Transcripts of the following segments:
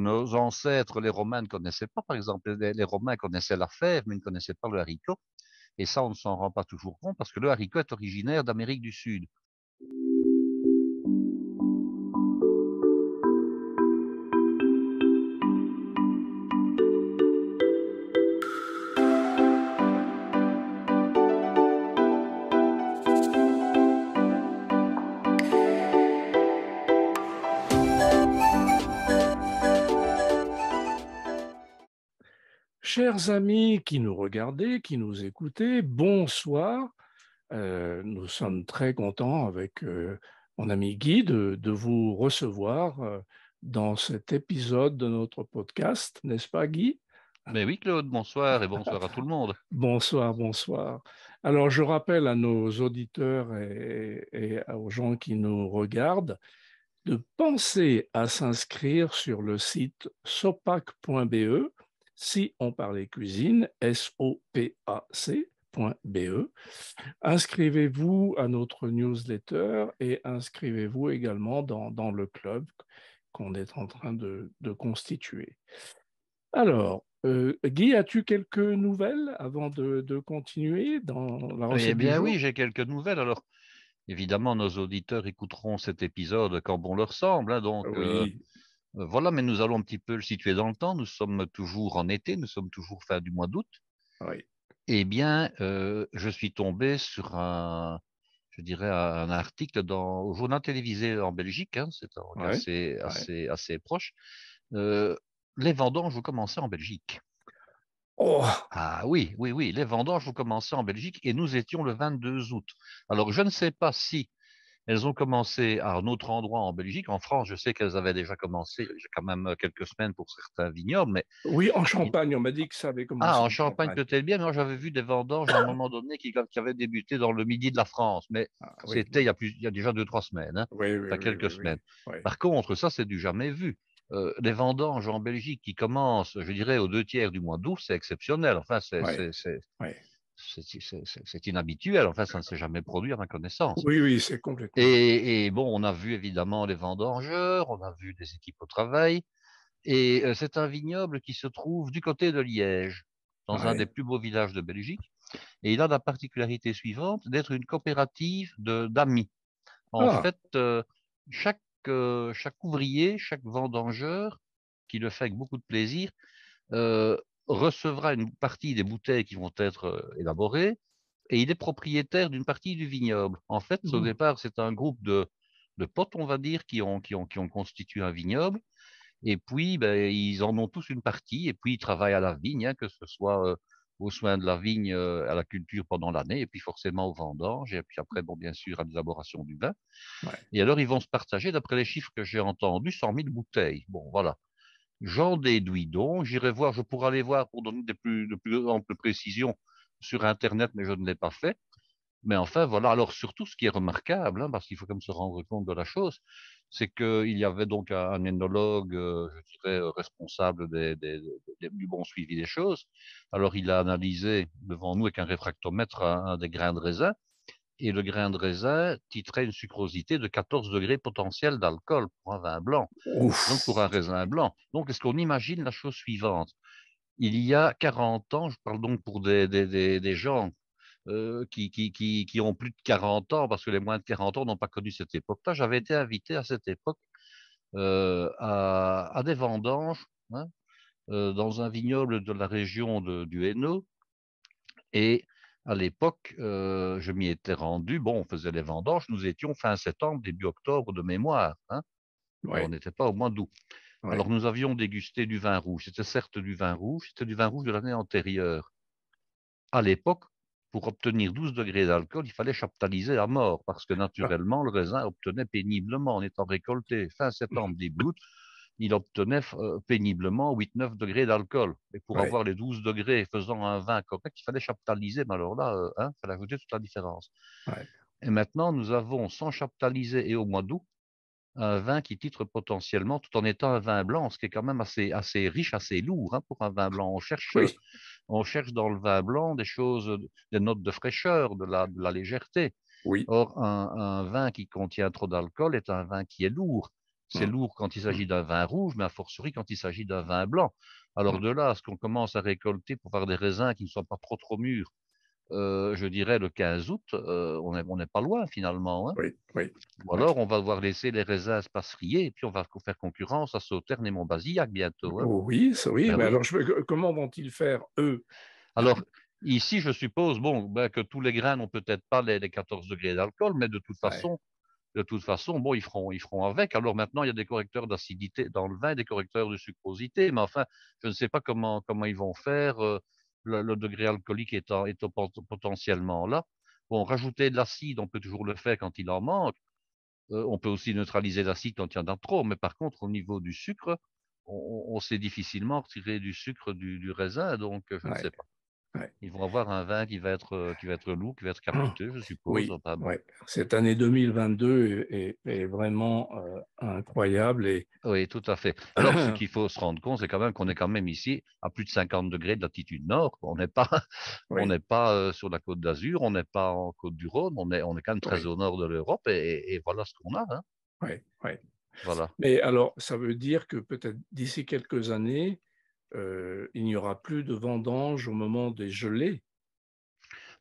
nos ancêtres, les Romains, ne connaissaient pas. Par exemple, les Romains connaissaient la fève, mais ils ne connaissaient pas le haricot. Et ça, on ne s'en rend pas toujours compte parce que le haricot est originaire d'Amérique du Sud. Chers amis qui nous regardez, qui nous écoutez, bonsoir. Nous sommes très contents avec mon ami Guy de vous recevoir dans cet épisode de notre podcast, n'est-ce pas Guy? Mais oui, Claude, bonsoir et bonsoir à tout le monde. Bonsoir, bonsoir. Alors je rappelle à nos auditeurs et aux gens qui nous regardent de penser à s'inscrire sur le site sopac.be si on parlait cuisine, sopac.be. Inscrivez-vous à notre newsletter et inscrivez-vous également dans le club qu'on est en train de constituer. Alors, Guy, as-tu quelques nouvelles avant de continuer dans la Eh recette du bien oui, jour? j'ai quelques nouvelles. Alors, évidemment, nos auditeurs écouteront cet épisode quand bon leur semble, hein, donc Oui, voilà, mais nous allons un petit peu le situer dans le temps. Nous sommes toujours en été, nous sommes toujours fin du mois d'août. oui, Eh bien, je suis tombé sur je dirais, un article au journal télévisé en Belgique, hein, c'est donc oui, oui. assez proche. Euh, les vendanges vont commencer en Belgique. Oh, Ah oui, oui, oui, les vendanges vont commencer en Belgique et nous étions le 22 août. Alors, je ne sais pas si elles ont commencé à un autre endroit en Belgique. En France, je sais qu'elles avaient déjà commencé il y a quand même quelques semaines pour certains vignobles, mais oui, en Champagne, on m'a dit que ça avait ah, commencé en en Champagne Champagne. peut-être bien, mais moi j'avais vu des vendanges à un moment donné qui avaient débuté dans le midi de la France, mais Ah, oui, c'était il y a déjà 2, 3 semaines, hein, oui, oui, enfin oui, quelques oui, semaines. oui, oui. Par contre, ça c'est du jamais vu. Les vendanges en Belgique qui commencent, je dirais, aux 2 tiers du mois d'août, c'est exceptionnel. Enfin, Oui, oui, c'est inhabituel. Enfin, ça ne s'est jamais produit à ma connaissance. oui, oui, c'est complètement. Et bon, on a vu évidemment les vendangeurs, on a vu des équipes au travail. Et c'est un vignoble qui se trouve du côté de Liège, dans un des Oui. plus beaux villages de Belgique. Et il a la particularité suivante d'être une coopérative d'amis. En Ah, fait, chaque ouvrier, chaque vendangeur, qui le fait avec beaucoup de plaisir, euh, recevra une partie des bouteilles qui vont être élaborées et il est propriétaire d'une partie du vignoble. En fait, au hmm, départ, c'est un groupe de potes, on va dire, qui ont constitué un vignoble. Et puis, ben, ils en ont tous une partie, et puis ils travaillent à la vigne, hein, que ce soit aux soins de la vigne, à la culture pendant l'année, et puis forcément aux vendanges, et puis après, bon, bien sûr, à l'élaboration du vin. ouais. Et alors, ils vont se partager, d'après les chiffres que j'ai entendus, 100 000 bouteilles. Bon, voilà. J'en déduis donc, j'irai voir, je pourrais aller voir pour donner de plus amples précisions sur Internet, mais je ne l'ai pas fait. Mais enfin, voilà. Alors, surtout, ce qui est remarquable, hein, parce qu'il faut quand même se rendre compte de la chose, c'est qu'il y avait donc un énologue, je dirais, responsable du bon suivi des choses. Alors, il a analysé devant nous avec un réfractomètre un des grains de raisin, et le grain de raisin titrait une sucrosité de 14 degrés potentiel d'alcool pour un vin blanc, Ouf. donc pour un raisin blanc. Donc, est-ce qu'on imagine la chose suivante? Il y a 40 ans, je parle donc pour des gens qui ont plus de 40 ans, parce que les moins de 40 ans n'ont pas connu cette époque-là. J'avais été invité à cette époque à des vendanges, hein, dans un vignoble de la région du Hainaut. Et à l'époque, je m'y étais rendu. Bon, on faisait les vendanges. Nous étions fin septembre, début octobre de mémoire, hein. On Ouais, n'était pas au mois d'août. ouais. Alors nous avions dégusté du vin rouge. C'était certes du vin rouge, c'était du vin rouge de l'année antérieure. À l'époque, pour obtenir 12 degrés d'alcool, il fallait chaptaliser à mort parce que Ah, naturellement, le raisin obtenait péniblement, en étant récolté fin septembre, début août, il obtenait péniblement 8-9 degrés d'alcool. Et pour ouais, avoir les 12 degrés faisant un vin correct, il fallait chaptaliser. Mais alors là, il fallait ajouter toute la différence. ouais. Et maintenant, nous avons, sans chaptaliser et au mois d'août, un vin qui titre potentiellement, tout en étant un vin blanc, ce qui est quand même assez riche, assez lourd, hein, pour un vin blanc. Oui, On cherche dans le vin blanc des choses, des notes de fraîcheur, de la légèreté. oui, Or, un vin qui contient trop d'alcool est un vin qui est lourd. c'est lourd quand il s'agit d'un vin rouge, mais a fortiori quand il s'agit d'un vin blanc. Alors de là à ce qu'on commence à récolter pour faire des raisins qui ne soient pas trop mûrs, je dirais le 15 août, on n'est pas loin finalement, hein. Oui, oui, Ou oui. alors on va devoir laisser les raisins se passerier et puis on va faire concurrence à Sauternes et Montbazillac bientôt, hein. Oui, oui, Ben mais oui. alors comment vont-ils faire, eux? Alors, ici, je suppose, bon, ben, que tous les grains n'ont peut-être pas les 14 degrés d'alcool, mais Ouais, de toute façon, bon, ils feront avec. Alors maintenant, il y a des correcteurs d'acidité dans le vin, des correcteurs de sucrosité, mais enfin, je ne sais pas comment ils vont faire. Le degré alcoolique est potentiellement là. Bon, rajouter de l'acide, on peut toujours le faire quand il en manque. On peut aussi neutraliser l'acide quand il y en a trop, mais par contre, au niveau du sucre, on sait difficilement retirer du sucre du raisin, donc je ne sais ouais, pas. ouais. Ils vont avoir un vin qui va être lourd, qui va être capoté, je suppose. Oui, Enfin bon. ouais. Cette année 2022 est vraiment incroyable et Oui, tout à fait. Alors, ce qu'il faut se rendre compte, c'est quand même qu'on est quand même ici à plus de 50 degrés de latitude nord. On n'est pas, on oui, n'est pas sur la côte d'Azur, on n'est pas en côte du Rhône, on est quand même très oui, au nord de l'Europe et voilà ce qu'on a, hein. oui, oui. Voilà. Mais alors, ça veut dire que peut-être d'ici quelques années, il n'y aura plus de vendanges au moment des gelées.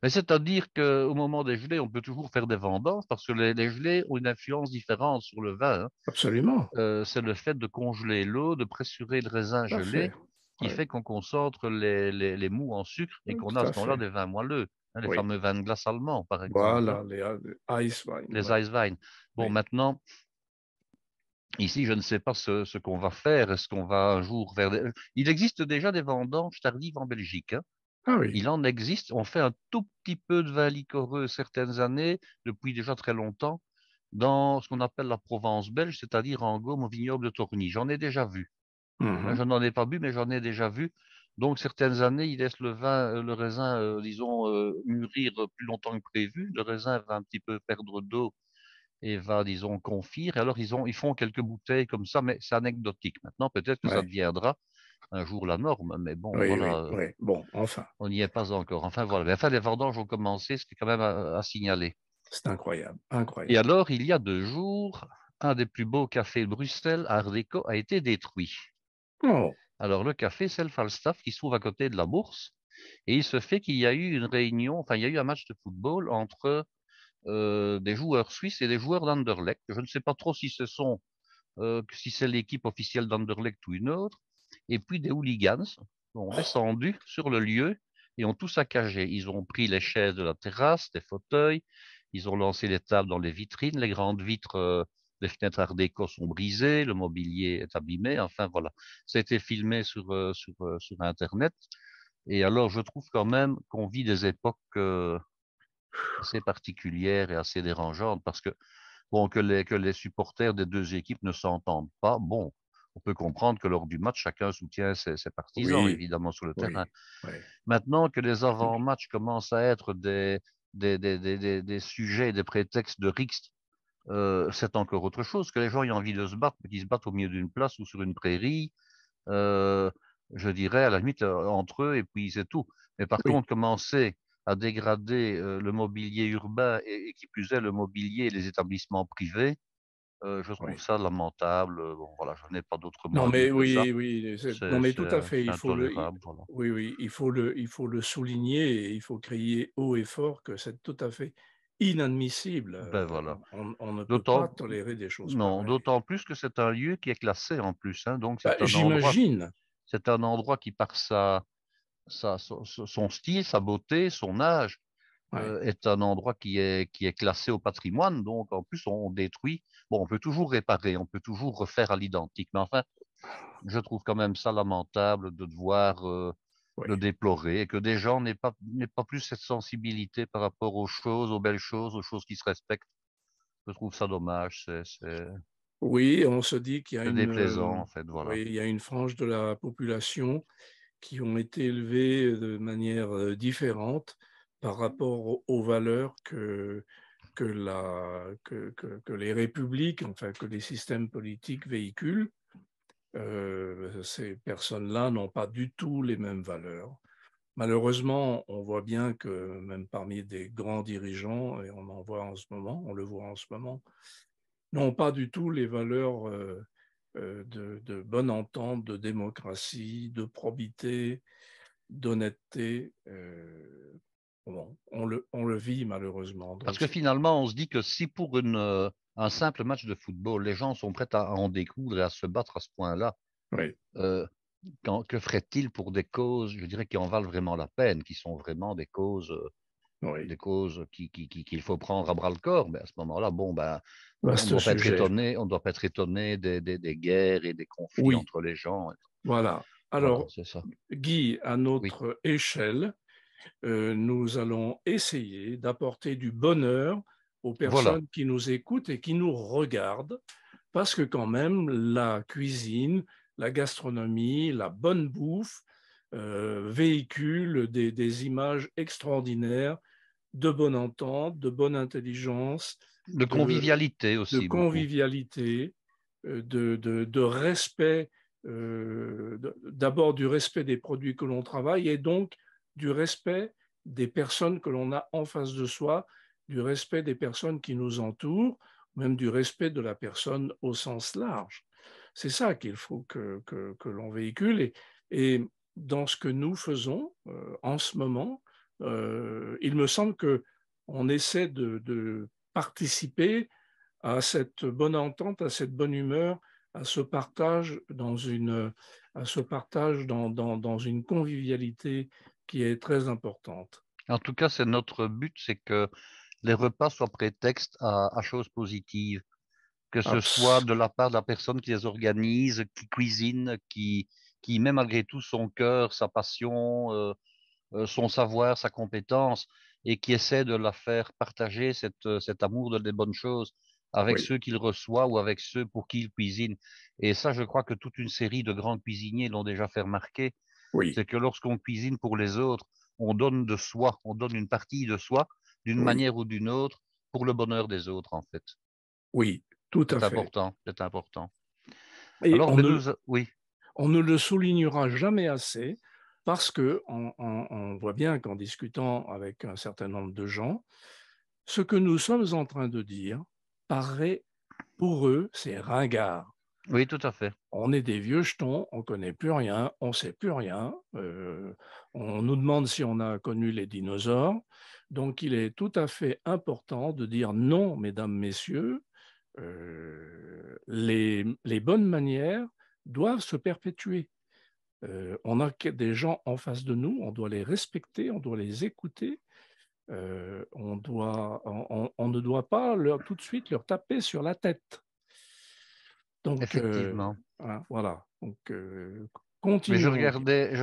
Mais c'est-à-dire qu'au moment des gelées, on peut toujours faire des vendanges parce que les gelées ont une influence différente sur le vin, hein. Absolument, C'est le fait de congeler l'eau, de pressurer le raisin tout à fait. gelé qui Oui, fait qu'on concentre les mous en sucre et qu'on a tout à à ce moment-là fait. des vins moelleux, hein, les Oui, fameux vins de glace allemands, par exemple, hein, voilà, les ice wine, les oui, Eiswein. Bon, oui. maintenant, ici, je ne sais pas ce qu'on va faire. Est-ce qu'on va un jour faire des... Il existe déjà des vendanges tardives en Belgique, hein. Ah oui. Il en existe. On fait un tout petit peu de vin liquoreux certaines années, depuis déjà très longtemps, dans ce qu'on appelle la Provence belge, c'est-à-dire en Gaume au vignoble de Torny. J'en ai déjà vu, hein. Mhm. Je n'en ai pas bu, mais j'en ai déjà vu. Donc, certaines années, ils laissent le vin, le raisin, disons, mûrir plus longtemps que prévu. Le raisin va un petit peu perdre d'eau et va, disons, confire. Et alors, ils font quelques bouteilles comme ça, mais c'est anecdotique. Maintenant, peut-être que ça Ouais. deviendra un jour la norme, mais bon, Oui, voilà, oui, oui. Bon, enfin, on n'y est pas encore. Enfin, voilà. Mais enfin, les vendanges ont commencé, ce qui est quand même à signaler. c'est incroyable, Et incroyable. alors, il y a 2 jours, un des plus beaux cafés de Bruxelles, Art déco, a été détruit. Oh, Alors, le café, c'est le Falstaff qui se trouve à côté de la bourse. Et il se fait qu'il y a eu une réunion, enfin, il y a eu un match de football entre des joueurs suisses et des joueurs d'Anderlecht. Je ne sais pas trop si c'est l'équipe officielle d'Anderlecht ou une autre. Et puis des hooligans ont descendu sur le lieu et ont tout saccagé. Ils ont pris les chaises de la terrasse, des fauteuils, ils ont lancé les tables dans les vitrines, les grandes vitres des fenêtres art déco sont brisées, le mobilier est abîmé. Enfin voilà, ça a été filmé sur Internet. Et alors je trouve quand même qu'on vit des époques assez particulières et assez dérangeantes parce que bon, que les supporters des deux équipes ne s'entendent pas. Bon, on peut comprendre que lors du match, chacun soutient ses partisans, oui, évidemment, sur le terrain. oui, oui. Maintenant que les avant-matchs commencent à être des sujets, des prétextes de rixes, c'est encore autre chose. Que les gens aient envie de se battre, qu'ils se battent au milieu d'une place ou sur une prairie, euh, je dirais à la limite entre eux et puis c'est tout. Mais par Oui. contre, commencer à dégrader le mobilier urbain et qui plus est le mobilier et les établissements privés, je trouve Oui. ça lamentable. Bon, voilà, je n'ai pas d'autre mot Non, à dire mais que ça. oui, oui, non, mais tout à fait. C'est intolérable, voilà. Oui, oui, il faut le souligner et il faut crier haut et fort que c'est tout à fait inadmissible. Ben voilà. On ne peut pas D'autant, tolérer des choses non, pareilles. d'autant plus que c'est un lieu qui est classé en plus, hein. Donc Bah, j'imagine. c'est un endroit qui par son style, sa beauté, son âge, Ouais. est un endroit qui est classé au patrimoine. Donc en plus on détruit. Bon, on peut toujours réparer, on peut toujours refaire à l'identique, mais enfin je trouve quand même ça lamentable de devoir le Oui. déplorer et que des gens n'aient pas plus cette sensibilité par rapport aux choses, aux choses qui se respectent. Je trouve ça dommage, Oui, on se dit qu'il y a c'est déplaisant en fait, voilà. oui, il y a une frange de la population qui ont été élevés de manière différente par rapport aux valeurs que les républiques, enfin que les systèmes politiques véhiculent. Ces personnes-là n'ont pas du tout les mêmes valeurs. Malheureusement, on voit bien que même parmi des grands dirigeants, et on en voit en ce moment, on le voit en ce moment, n'ont pas du tout les valeurs de bonne entente, de démocratie, de probité, d'honnêteté. Bon, on le vit malheureusement. Parce Donc que finalement, on se dit que si pour un simple match de football, les gens sont prêts à en découdre et à se battre à ce point-là, oui, euh, que ferait-il pour des causes, je dirais, qui en valent vraiment la peine, qui sont vraiment oui, des causes qu'il faut prendre à bras le corps? Mais à ce moment-là, bon, ben, on ne vaste doit pas être sujet. étonné, on doit pas être étonné des guerres et des conflits Oui, entre les gens. voilà. Voilà, Alors, c'est ça. Guy, à Oui, notre échelle, nous allons essayer d'apporter du bonheur aux voilà. personnes qui nous écoutent et qui nous regardent, parce que quand même, la cuisine, la gastronomie, la bonne bouffe véhiculent des images extraordinaires de bonne entente, de bonne intelligence, De convivialité de aussi, beaucoup. convivialité, de respect, d'abord du respect des produits que l'on travaille et donc du respect des personnes que l'on a en face de soi, du respect des personnes qui nous entourent, même du respect de la personne au sens large. C'est ça qu'il faut que l'on véhicule et dans ce que nous faisons en ce moment, il me semble que on essaie de participer à cette bonne entente, à cette bonne humeur, à ce partage dans une convivialité qui est très importante. En tout cas, c'est notre but, c'est que les repas soient prétexte à choses positives, que ce soit Abs de la part de la personne qui les organise, qui cuisine, qui met malgré tout son cœur, sa passion, son savoir, sa compétence, et qui essaie de la faire partager cet amour des bonnes choses avec oui, ceux qu'il reçoit ou avec ceux pour qui il cuisine. Et ça, je crois que toute une série de grands cuisiniers l'ont déjà fait remarquer, oui, c'est que lorsqu'on cuisine pour les autres, on donne de soi, on donne une partie de soi, d'une oui, manière ou d'une autre, pour le bonheur des autres, en fait. oui, tout à C'est fait. important, c'est important. Et Alors, ben nous, oui, on ne le soulignera jamais assez parce que on voit bien qu'en discutant avec un certain nombre de gens, ce que nous sommes en train de dire paraît pour eux, c'est ringard. oui, tout à fait. On est des vieux jetons, on connaît plus rien, on sait plus rien. On nous demande si on a connu les dinosaures. Donc, il est tout à fait important de dire non, mesdames, messieurs. Les bonnes manières doivent se perpétuer. On a des gens en face de nous, on doit les respecter, on doit les écouter. On ne doit pas tout de suite leur taper sur la tête. Donc, Effectivement. voilà. Donc, Mais continuons. je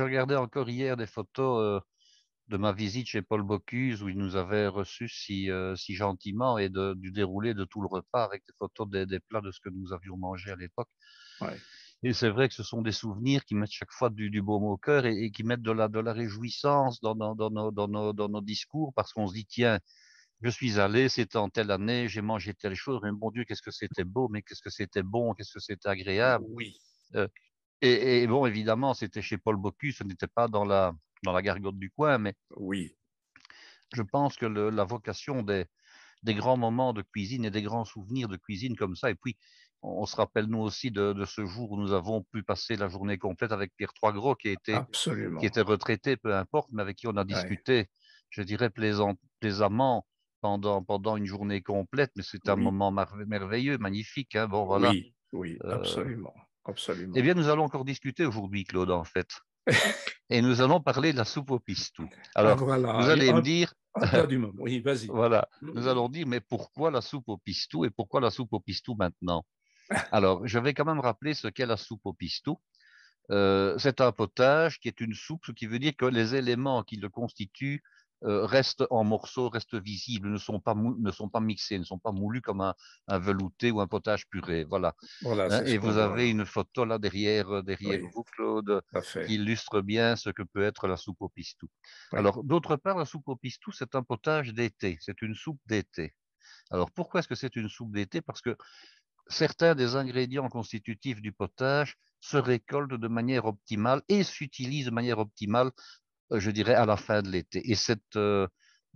regardais encore hier des photos de ma visite chez Paul Bocuse où il nous avait reçus si gentiment et du déroulé de tout le repas avec des photos des plats de ce que nous avions mangé à l'époque. Ouais, Et c'est vrai que ce sont des souvenirs qui mettent chaque fois du baume au cœur et qui mettent de la réjouissance dans nos discours parce qu'on se dit, tiens, je suis allé, c'était en telle année, j'ai mangé telle chose, mais mon Dieu, qu'est-ce que c'était beau, mais qu'est-ce que c'était bon, qu'est-ce que c'était agréable. oui, Euh, et bon, évidemment, c'était chez Paul Bocuse, ce n'était pas dans la gargote du coin, mais oui, je pense que la vocation des grands moments de cuisine et des grands souvenirs de cuisine comme ça, et puis on se rappelle nous aussi de ce jour où nous avons pu passer la journée complète avec Pierre Troisgros, qui absolument. était retraité, peu importe, mais avec qui on a Ouais, discuté, je dirais plaisamment pendant une journée complète, mais c'est un oui, moment merveilleux, magnifique, hein, bon voilà. oui, oui, Euh, absolument, eh absolument. bien, nous allons encore discuter aujourd'hui, Claude, en fait. Et nous allons parler de la soupe au pistou. Ah Alors, vous voilà, allez me dire, un plat du moment. Oui, vas-y. voilà, nous allons dire, mais pourquoi la soupe au pistou et pourquoi la soupe au pistou maintenant? Alors, je vais quand même rappeler ce qu'est la soupe au pistou. C'est un potage qui est une soupe, ce qui veut dire que les éléments qui le constituent restent en morceaux, restent visibles, ne sont pas mixés, ne sont pas moulus comme un velouté ou un potage puré. Voilà. Voilà, Hein, c'est ce et qu'on vous voit avez là. une photo là derrière Oui, vous, Claude, tout à qui fait. illustre bien ce que peut être la soupe au pistou. Oui. Alors, d'autre part, la soupe au pistou, c'est un potage d'été, c'est une soupe d'été. Alors, pourquoi est-ce que c'est une soupe d'été? Parce que certains des ingrédients constitutifs du potage se récoltent de manière optimale et s'utilisent de manière optimale, je dirais, à la fin de l'été. Et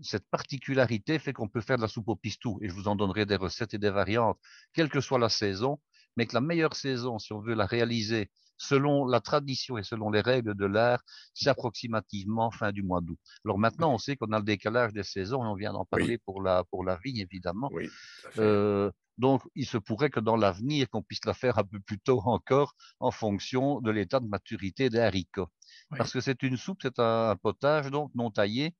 cette particularité fait qu'on peut faire de la soupe au pistou, et je vous en donnerai des recettes et des variantes, quelle que soit la saison, mais que la meilleure saison, si on veut la réaliser selon la tradition et selon les règles de l'art, c'est approximativement fin du mois d'août. Alors maintenant, on sait qu'on a le décalage des saisons, et on vient d'en parler Oui, pour la vigne, évidemment. oui, tout à fait. Euh, donc, il se pourrait que dans l'avenir, qu'on puisse la faire un peu plus tôt encore, en fonction de l'état de maturité des haricots. Parce Oui, que c'est une soupe, c'est un potage, donc non taillé,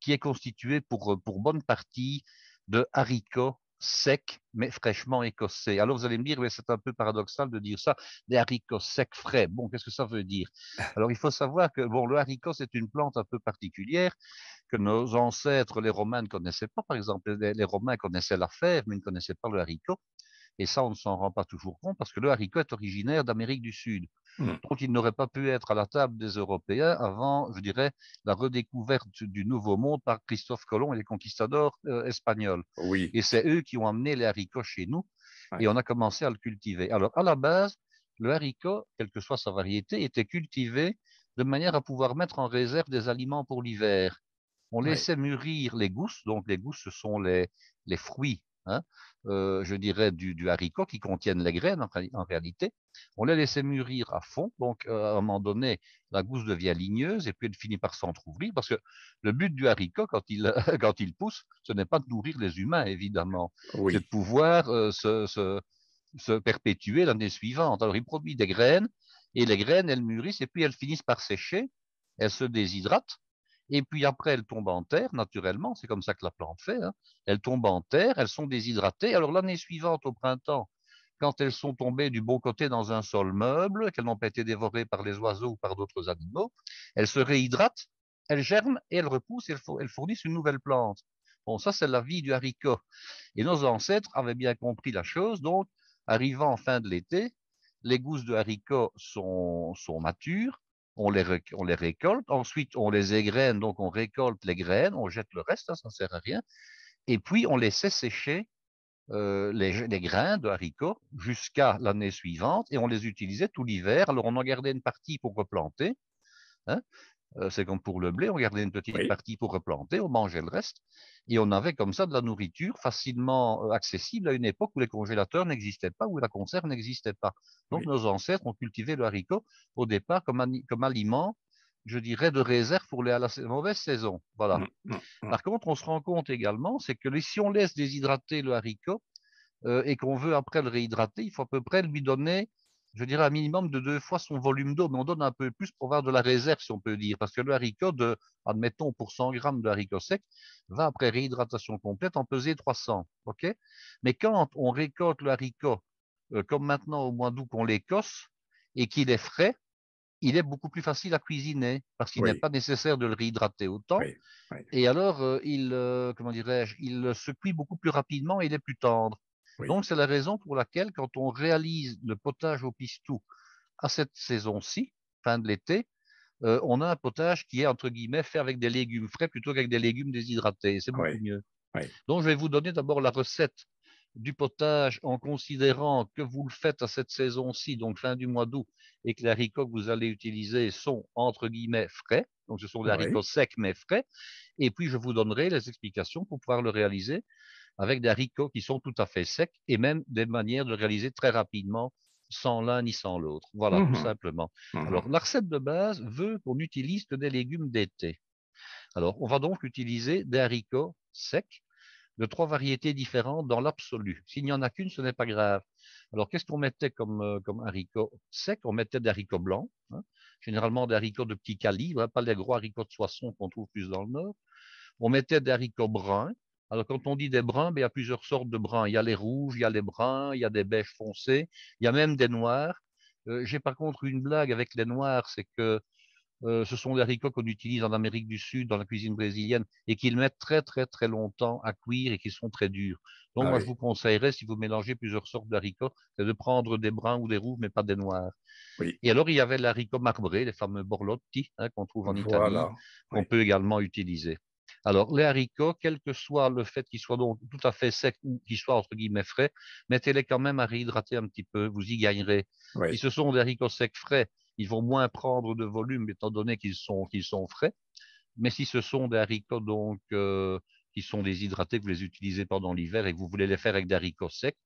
qui est constitué pour bonne partie de haricots secs, mais fraîchement écossais. Alors vous allez me dire, mais c'est un peu paradoxal de dire ça, des haricots secs frais. Bon, qu'est-ce que ça veut dire? Alors il faut savoir que bon, le haricot, c'est une plante un peu particulière que nos ancêtres, les Romains, ne connaissaient pas. Par exemple, les Romains connaissaient la fève, mais ils ne connaissaient pas le haricot. Et ça, on ne s'en rend pas toujours compte parce que le haricot est originaire d'Amérique du Sud. hmm, Donc, il n'aurait pas pu être à la table des Européens avant, je dirais, la redécouverte du Nouveau Monde par Christophe Colomb et les conquistadors espagnols. oui, Et c'est eux qui ont amené les haricots chez nous et oui, on a commencé à le cultiver. Alors, à la base, le haricot, quelle que soit sa variété, était cultivé de manière à pouvoir mettre en réserve des aliments pour l'hiver. On oui, laissait mûrir les gousses, donc les gousses, ce sont les fruits, hein, je dirais, du haricot qui contiennent les graines en réalité. On les laissait mûrir à fond, donc à un moment donné, la gousse devient ligneuse et puis elle finit par s'entrouvrir parce que le but du haricot, quand il, quand il pousse, ce n'est pas de nourrir les humains, évidemment, c'est de oui, pouvoir se perpétuer l'année suivante. Alors il produit des graines et les graines, elles mûrissent et puis elles finissent par sécher, elles se déshydratent. Et puis après, elles tombent en terre, naturellement, c'est comme ça que la plante fait, hein. Elles tombent en terre, elles sont déshydratées. Alors l'année suivante, au printemps, quand elles sont tombées du bon côté dans un sol meuble, qu'elles n'ont pas été dévorées par les oiseaux ou par d'autres animaux, elles se réhydratent, elles germent et elles repoussent et elles fournissent une nouvelle plante. Bon, ça, c'est la vie du haricot. Et nos ancêtres avaient bien compris la chose, donc, arrivant en fin de l'été, les gousses de haricots sont matures, on les récolte, ensuite on les égrène, donc on récolte les graines, on jette le reste, ça ne sert à rien, et puis on laissait sécher les grains de haricots jusqu'à l'année suivante et on les utilisait tout l'hiver. Alors on en gardait une partie pour replanter, hein. C'est comme pour le blé, on gardait une petite oui, partie pour replanter, on mangeait le reste et on avait comme ça de la nourriture facilement accessible à une époque où les congélateurs n'existaient pas, où la conserve n'existait pas. Donc oui, nos ancêtres ont cultivé le haricot au départ comme aliment, je dirais, de réserve pour la mauvaise saison. Voilà. hmm, hmm, hmm, Par contre, on se rend compte également, c'est que si on laisse déshydrater le haricot, et qu'on veut après le réhydrater, il faut à peu près lui donner, je dirais, un minimum de 2 fois son volume d'eau, mais on donne un peu plus pour avoir de la réserve, si on peut dire, parce que le haricot, admettons, pour 100 grammes de haricot sec, va après réhydratation complète en peser 300, ok? Mais quand on récolte le haricot, comme maintenant au mois d'août qu'on l'écosse, et qu'il est frais, il est beaucoup plus facile à cuisiner, parce qu'il n'est oui, pas nécessaire de le réhydrater autant, oui, oui, et alors, comment dirais-je, il se cuit beaucoup plus rapidement et il est plus tendre. oui, Donc, c'est la raison pour laquelle, quand on réalise le potage au pistou à cette saison-ci, fin de l'été, on a un potage qui est, entre guillemets, fait avec des légumes frais plutôt qu'avec des légumes déshydratés. C'est beaucoup oui, mieux. oui, Donc, je vais vous donner d'abord la recette du potage en considérant que vous le faites à cette saison-ci, donc fin du mois d'août, et que les haricots que vous allez utiliser sont entre guillemets frais. Donc, ce sont des haricots oui, secs mais frais. Et puis, je vous donnerai les explications pour pouvoir le réaliser avec des haricots qui sont tout à fait secs et même des manières de le réaliser très rapidement sans l'un ni sans l'autre. Voilà, tout mhm, simplement. Alors, mhm, la recette de base veut qu'on utilise que des légumes d'été. Alors, on va donc utiliser des haricots secs de 3 variétés différentes dans l'absolu. S'il n'y en a qu'une, ce n'est pas grave. Alors, qu'est-ce qu'on mettait comme haricots secs? On mettait des haricots blancs, hein, généralement des haricots de petit calibre, hein, pas les gros haricots de Soissons qu'on trouve plus dans le nord. On mettait des haricots bruns. Alors, quand on dit des bruns, ben, il y a plusieurs sortes de bruns. Il y a les rouges, il y a les bruns, il y a des beiges foncés, il y a même des noirs. J'ai par contre une blague avec les noirs, c'est que ce sont des haricots qu'on utilise en Amérique du Sud, dans la cuisine brésilienne, et qu'ils mettent très très très longtemps à cuire et qui sont très durs. Donc ah moi, je oui, vous conseillerais, si vous mélangez plusieurs sortes d'haricots, c'est de prendre des bruns ou des rouges, mais pas des noirs. oui, Et alors, il y avait l'haricot marbré, les fameux borlotti, hein, qu'on trouve en Italie, voilà, qu'on oui, peut également utiliser. Alors, les haricots, quel que soit le fait qu'ils soient donc tout à fait secs ou qu'ils soient entre guillemets frais, mettez-les quand même à réhydrater un petit peu, vous y gagnerez. Si oui, ce sont des haricots secs frais, ils vont moins prendre de volume étant donné qu'ils sont frais. Mais si ce sont des haricots donc qui sont déshydratés, que vous les utilisez pendant l'hiver et que vous voulez les faire avec des haricots secs,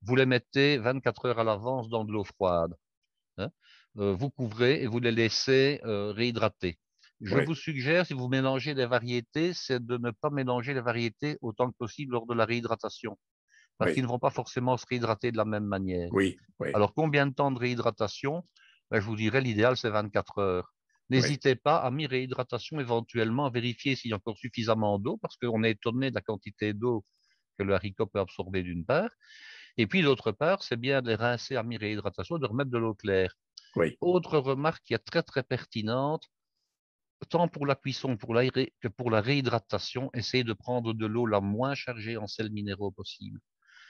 vous les mettez 24 heures à l'avance dans de l'eau froide, hein. Vous couvrez et vous les laissez réhydrater. Je Oui, vous suggère, si vous mélangez les variétés, c'est de ne pas mélanger les variétés autant que possible lors de la réhydratation, parce qu'ils oui, ne vont pas forcément se réhydrater de la même manière. oui, oui, Alors, combien de temps de réhydratation? Ben, je vous dirais, l'idéal, c'est 24 heures. oui. N'hésitez pas à mi-réhydratation éventuellement à vérifier s'il y a encore suffisamment d'eau, parce qu'on est étonné de la quantité d'eau que le haricot peut absorber d'une part. Et puis d'autre part, c'est bien de les rincer à mi-réhydratation et de remettre de l'eau claire. Oui. Autre remarque qui est très très pertinente, tant pour la cuisson que pour la réhydratation, essayez de prendre de l'eau la moins chargée en sels minéraux possible.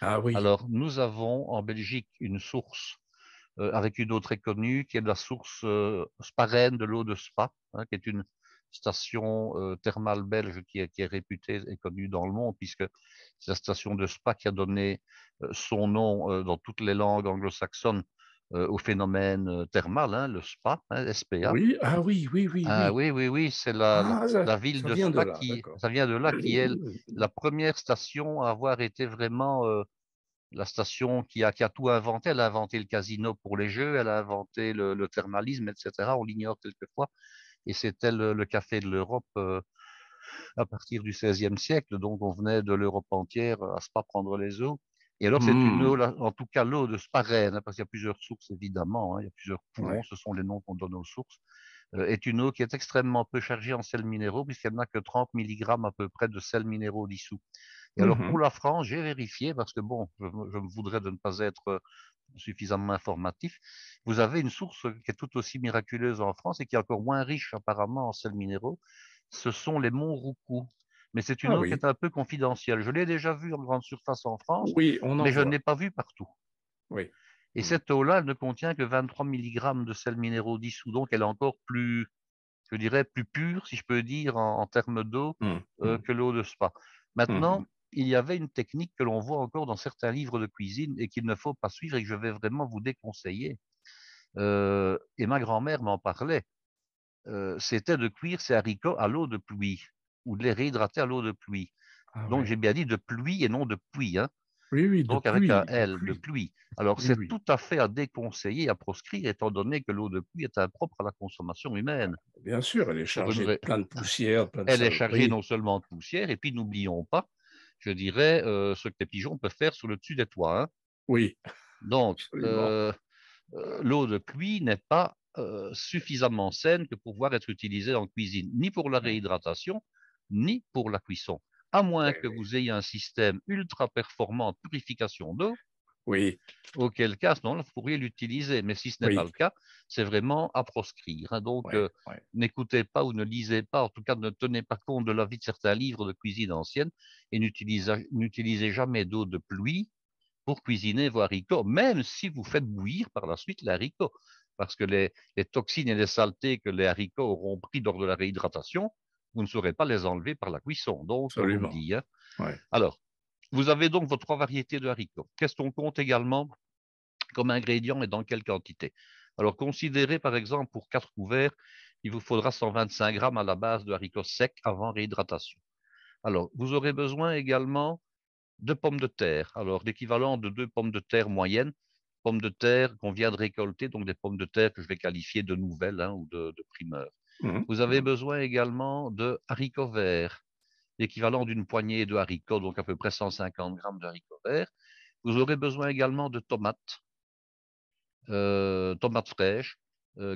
Ah oui, Alors, nous avons en Belgique une source avec une eau très connue qui est de la source Sparène de l'eau de Spa, hein, qui est une station thermale belge qui est réputée et connue dans le monde, puisque c'est la station de Spa qui a donné son nom dans toutes les langues anglo-saxonnes au phénomène thermal, hein, le spa, hein, SPA. oui, ah oui, oui, oui, Ah oui. oui, oui, oui, c'est Ah, la ville ça de vient de Spa là, d'accord. ça vient de là, qui est la première station à avoir été vraiment la station qui a tout inventé. Elle a inventé le casino pour les jeux, elle a inventé le thermalisme, etc. On l'ignore quelquefois. Et c'était le café de l'Europe à partir du XVIe siècle. Donc on venait de l'Europe entière à Spa prendre les eaux. Et alors c'est une eau, Hmm, en tout cas l'eau de Spa-Rhêne, hein, parce qu'il y a plusieurs sources évidemment, hein, il y a plusieurs poumons, ouais. ce sont les noms qu'on donne aux sources, est une eau qui est extrêmement peu chargée en sels minéraux, puisqu'elle n'a que 30 milligrammes à peu près de sels minéraux dissous. Et alors, pour Mhm. la France, j'ai vérifié, parce que bon, je me voudrais de ne pas être suffisamment informatif. Vous avez une source qui est tout aussi miraculeuse en France et qui est encore moins riche apparemment en sels minéraux. Ce sont les monts Roucou. Mais c'est une Ah eau qui oui, est un peu confidentielle. Je l'ai déjà vue en grande surface en France, oui, on en mais je ne l'ai voit. pas vue partout. Oui. Et Hmm, cette eau-là, elle ne contient que 23 milligrammes de sels minéraux dissous. Donc, elle est encore plus, je dirais, plus pure, si je peux dire, en termes d'eau, hmm, hmm, que l'eau de Spa. mhm. Maintenant, il y avait une technique que l'on voit encore dans certains livres de cuisine et qu'il ne faut pas suivre et que je vais vraiment vous déconseiller. Et ma grand-mère m'en parlait. C'était de cuire ces haricots à l'eau de pluie ou de les réhydrater à l'eau de pluie. Ah Donc, ouais. j'ai bien dit de pluie et non de puits, hein. Oui, oui, de Donc, avec un pluie, de L, de pluie. pluie. Alors, Oui, c'est oui. tout à fait à déconseiller, à proscrire, étant donné que l'eau de pluie est impropre à la consommation humaine. Bien sûr, elle est Pour une chargée de ra- plein de poussière, plein de Elle est chargée saloperies. non seulement de poussière, et puis n'oublions pas, je dirais, ce que les pigeons peuvent faire sur le dessus des toits, hein. Oui, Donc, absolument. l'eau de pluie n'est pas suffisamment saine que pour pouvoir être utilisée en cuisine, ni pour la Oui, réhydratation, ni pour la cuisson. À moins oui, que oui. vous ayez un système ultra performant de purification d'eau, Oui, auquel cas, à ce moment-là, vous pourriez l'utiliser. Mais si ce n'est pas oui, le cas, c'est vraiment à proscrire, hein. Donc, oui, oui. n'écoutez pas ou ne lisez pas, en tout cas, ne tenez pas compte de l'avis de certains livres de cuisine ancienne et n'utilisez jamais d'eau de pluie pour cuisiner vos haricots, même si vous faites bouillir par la suite les haricots. Parce que les toxines et les saletés que les haricots auront pris lors de la réhydratation, vous ne saurez pas les enlever par la cuisson. Donc, je vous le Absolument. dis, hein. Oui, Alors, vous avez donc vos trois variétés de haricots. Qu'est-ce qu'on compte également comme ingrédient et dans quelle quantité? Alors, considérez par exemple pour 4 couverts, il vous faudra 125 grammes à la base de haricots secs avant réhydratation. Alors, vous aurez besoin également de pommes de terre. Alors, l'équivalent de 2 pommes de terre moyennes, pommes de terre qu'on vient de récolter, donc des pommes de terre que je vais qualifier de nouvelles, hein, ou de primeurs. mhm, Vous avez mhm. besoin également de haricots verts, l'équivalent d'une poignée de haricots, donc à peu près 150 grammes de haricots verts. Vous aurez besoin également de tomates fraîches,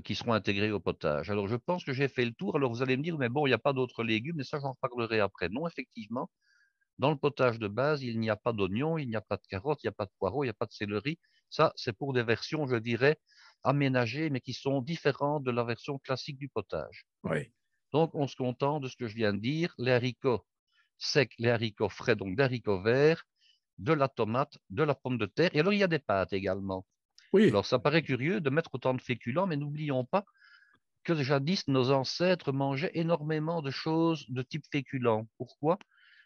qui seront intégrées au potage. Alors, je pense que j'ai fait le tour. Alors, vous allez me dire, mais bon, il n'y a pas d'autres légumes, mais ça, j'en parlerai après. Non, effectivement, dans le potage de base, il n'y a pas d'oignons, il n'y a pas de carottes, il n'y a pas de poireaux, il n'y a pas de céleri. Ça, c'est pour des versions, je dirais, aménagées, mais qui sont différentes de la version classique du potage. Oui, Donc, on se contente de ce que je viens de dire, les haricots secs, les haricots frais, donc des haricots verts, de la tomate, de la pomme de terre. Et alors, il y a des pâtes également. oui, Alors, ça paraît curieux de mettre autant de féculents, mais n'oublions pas que jadis, nos ancêtres mangeaient énormément de choses de type féculent. Pourquoi?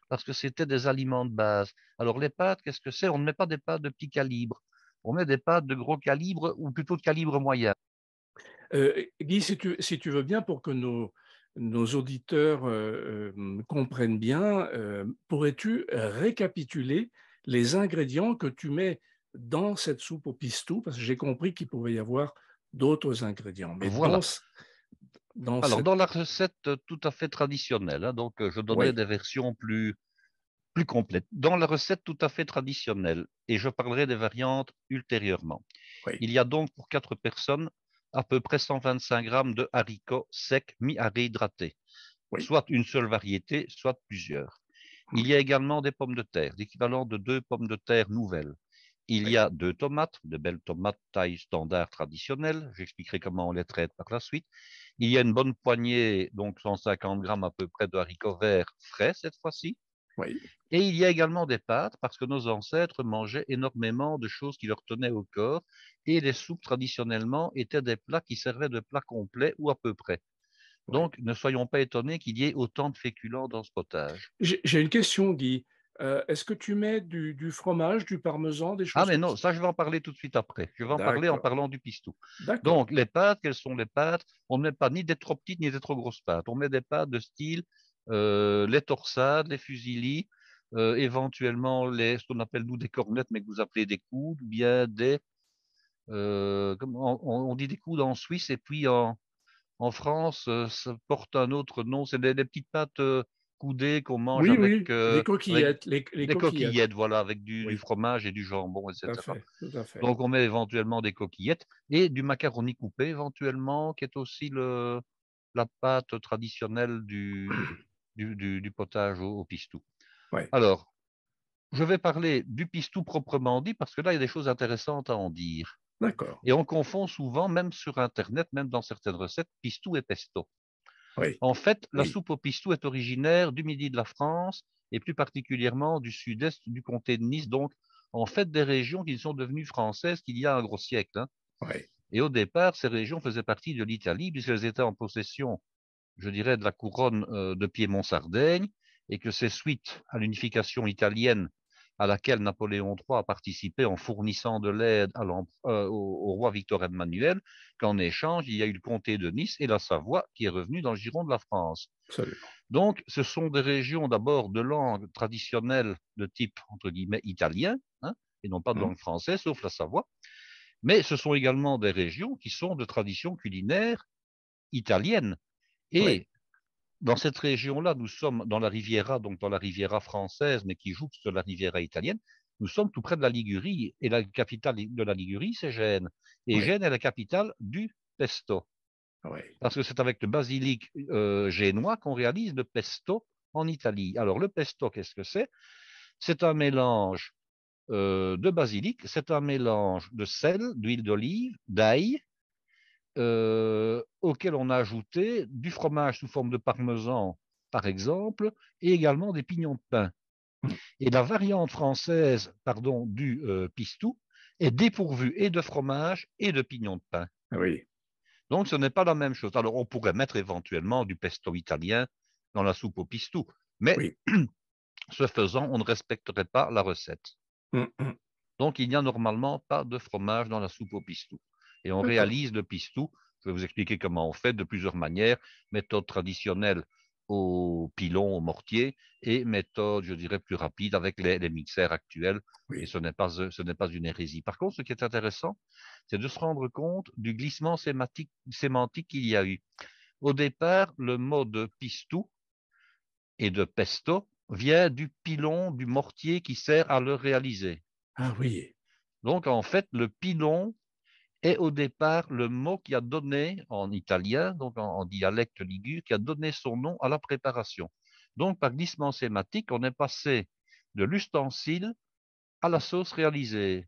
Parce que c'était des aliments de base. Alors, les pâtes, qu'est-ce que c'est? On ne met pas des pâtes de petit calibre. On met des pâtes de gros calibre ou plutôt de calibre moyen. Guy, si tu veux bien, pour que nos auditeurs comprennent bien, pourrais-tu récapituler les ingrédients que tu mets dans cette soupe au pistou? Parce que j'ai compris qu'il pouvait y avoir d'autres ingrédients, mais Voilà. dans Alors, cette... dans la recette tout à fait traditionnelle, hein, donc je donnerai Oui, des versions plus complètes. Dans la recette tout à fait traditionnelle, et je parlerai des variantes ultérieurement, oui, il y a donc pour 4 personnes à peu près 125 grammes de haricots secs mis à réhydrater, oui. soit une seule variété, soit plusieurs. Il y a également des pommes de terre, l'équivalent de 2 pommes de terre nouvelles. Il y Oui, a 2 tomates, de belles tomates taille standard traditionnelle. J'expliquerai comment on les traite par la suite. Il y a une bonne poignée, donc 150 grammes à peu près de haricots verts frais cette fois-ci. oui, Et il y a également des pâtes parce que nos ancêtres mangeaient énormément de choses qui leur tenaient au corps et les soupes traditionnellement étaient des plats qui servaient de plats complets ou à peu près. oui. Donc ne soyons pas étonnés qu'il y ait autant de féculents dans ce potage. J'ai une question, Guy. Est-ce que tu mets du fromage, du parmesan, des Ah choses mais comme non, ça? ça je vais en parler tout de suite après. Je vais en parler en D'accord, parlant du pistou. d'accord. Donc les pâtes, quelles sont les pâtes? On ne met pas ni des trop petites ni des trop grosses pâtes. On met des pâtes de style les torsades, les fusillis, éventuellement ce qu'on appelle nous des cornettes, mais que vous appelez des coudes, ou bien on dit des coudes en Suisse et puis en France, ça porte un autre nom. C'est des petites pâtes coudées qu'on mange Oui, oui, les avec coquillettes, les des coquillettes. coquillettes, voilà, avec du Oui, fromage et du jambon, tout à etc. fait, tout à fait. Donc, on met éventuellement des coquillettes et du macaroni coupé, éventuellement, qui est aussi la pâte traditionnelle du potage au pistou. Oui, Alors, je vais parler du pistou proprement dit, parce que là, il y a des choses intéressantes à en dire. d'accord. Et on confond souvent, même sur Internet, même dans certaines recettes, pistou et pesto. Oui, En fait, la oui, soupe au pistou est originaire du midi de la France et plus particulièrement du sud-est du comté de Nice, donc en fait des régions qui sont devenues françaises qu'il y a un gros siècle, hein. oui, Et au départ, ces régions faisaient partie de l'Italie puisqu'elles étaient en possession, je dirais, de la couronne de Piémont-Sardaigne et que c'est suite à l'unification italienne à laquelle Napoléon III a participé en fournissant de l'aide au roi Victor Emmanuel, qu'en échange, il y a eu le comté de Nice et la Savoie qui est revenu dans le giron de la France. absolument. Donc, ce sont des régions d'abord de langue traditionnelle de type, entre guillemets, italien, hein, et non pas de Hmm. langue française, sauf la Savoie, mais ce sont également des régions qui sont de tradition culinaire italienne. Oui, Et dans cette région-là, nous sommes dans la Riviera, donc dans la Riviera française, mais qui jouxte la Riviera italienne. Nous sommes tout près de la Ligurie, et la capitale de la Ligurie, c'est Gênes. Et oui, Gênes est la capitale du pesto, oui, parce que c'est avec le basilic génois qu'on réalise le pesto en Italie. Alors le pesto, qu'est-ce que c'est? C'est un mélange de basilic, c'est un mélange de sel, d'huile d'olive, d'ail, auquel on a ajouté du fromage sous forme de parmesan, par exemple, et également des pignons de pain. Hmm. Et la variante française, pardon, du pistou est dépourvue et de fromage et de pignons de pain. Oui, Donc, ce n'est pas la même chose. Alors, on pourrait mettre éventuellement du pesto italien dans la soupe au pistou, mais oui. ce faisant, on ne respecterait pas la recette. Hmm, hmm. Donc, il n'y a normalement pas de fromage dans la soupe au pistou. Et on D'accord. réalise le pistou, je vais vous expliquer comment on fait de plusieurs manières, méthode traditionnelle au pilon, au mortier, et méthode, je dirais, plus rapide avec les mixeurs actuels. Et Oui. ce n'est pas une hérésie. Par contre, ce qui est intéressant, c'est de se rendre compte du glissement sémantique qu'il y a eu. Au départ, le mot de pistou et de pesto vient du pilon, du mortier qui sert à le réaliser. Ah oui, Donc, en fait, le pilon est au départ le mot qui a donné, en italien, donc en dialecte ligure, qui a donné son nom à la préparation. Donc, par glissement sématique, on est passé de l'ustensile à la sauce réalisée.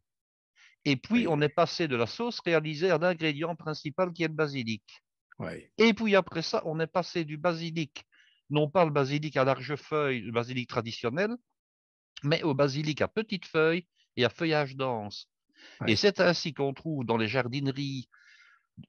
Et puis, oui, on est passé de la sauce réalisée à l'ingrédient principal qui est le basilic. oui, Et puis, après ça, on est passé du basilic, non pas le basilic à large feuille, le basilic traditionnel, mais au basilic à petites feuilles et à feuillage dense. Et oui, c'est ainsi qu'on trouve dans les jardineries,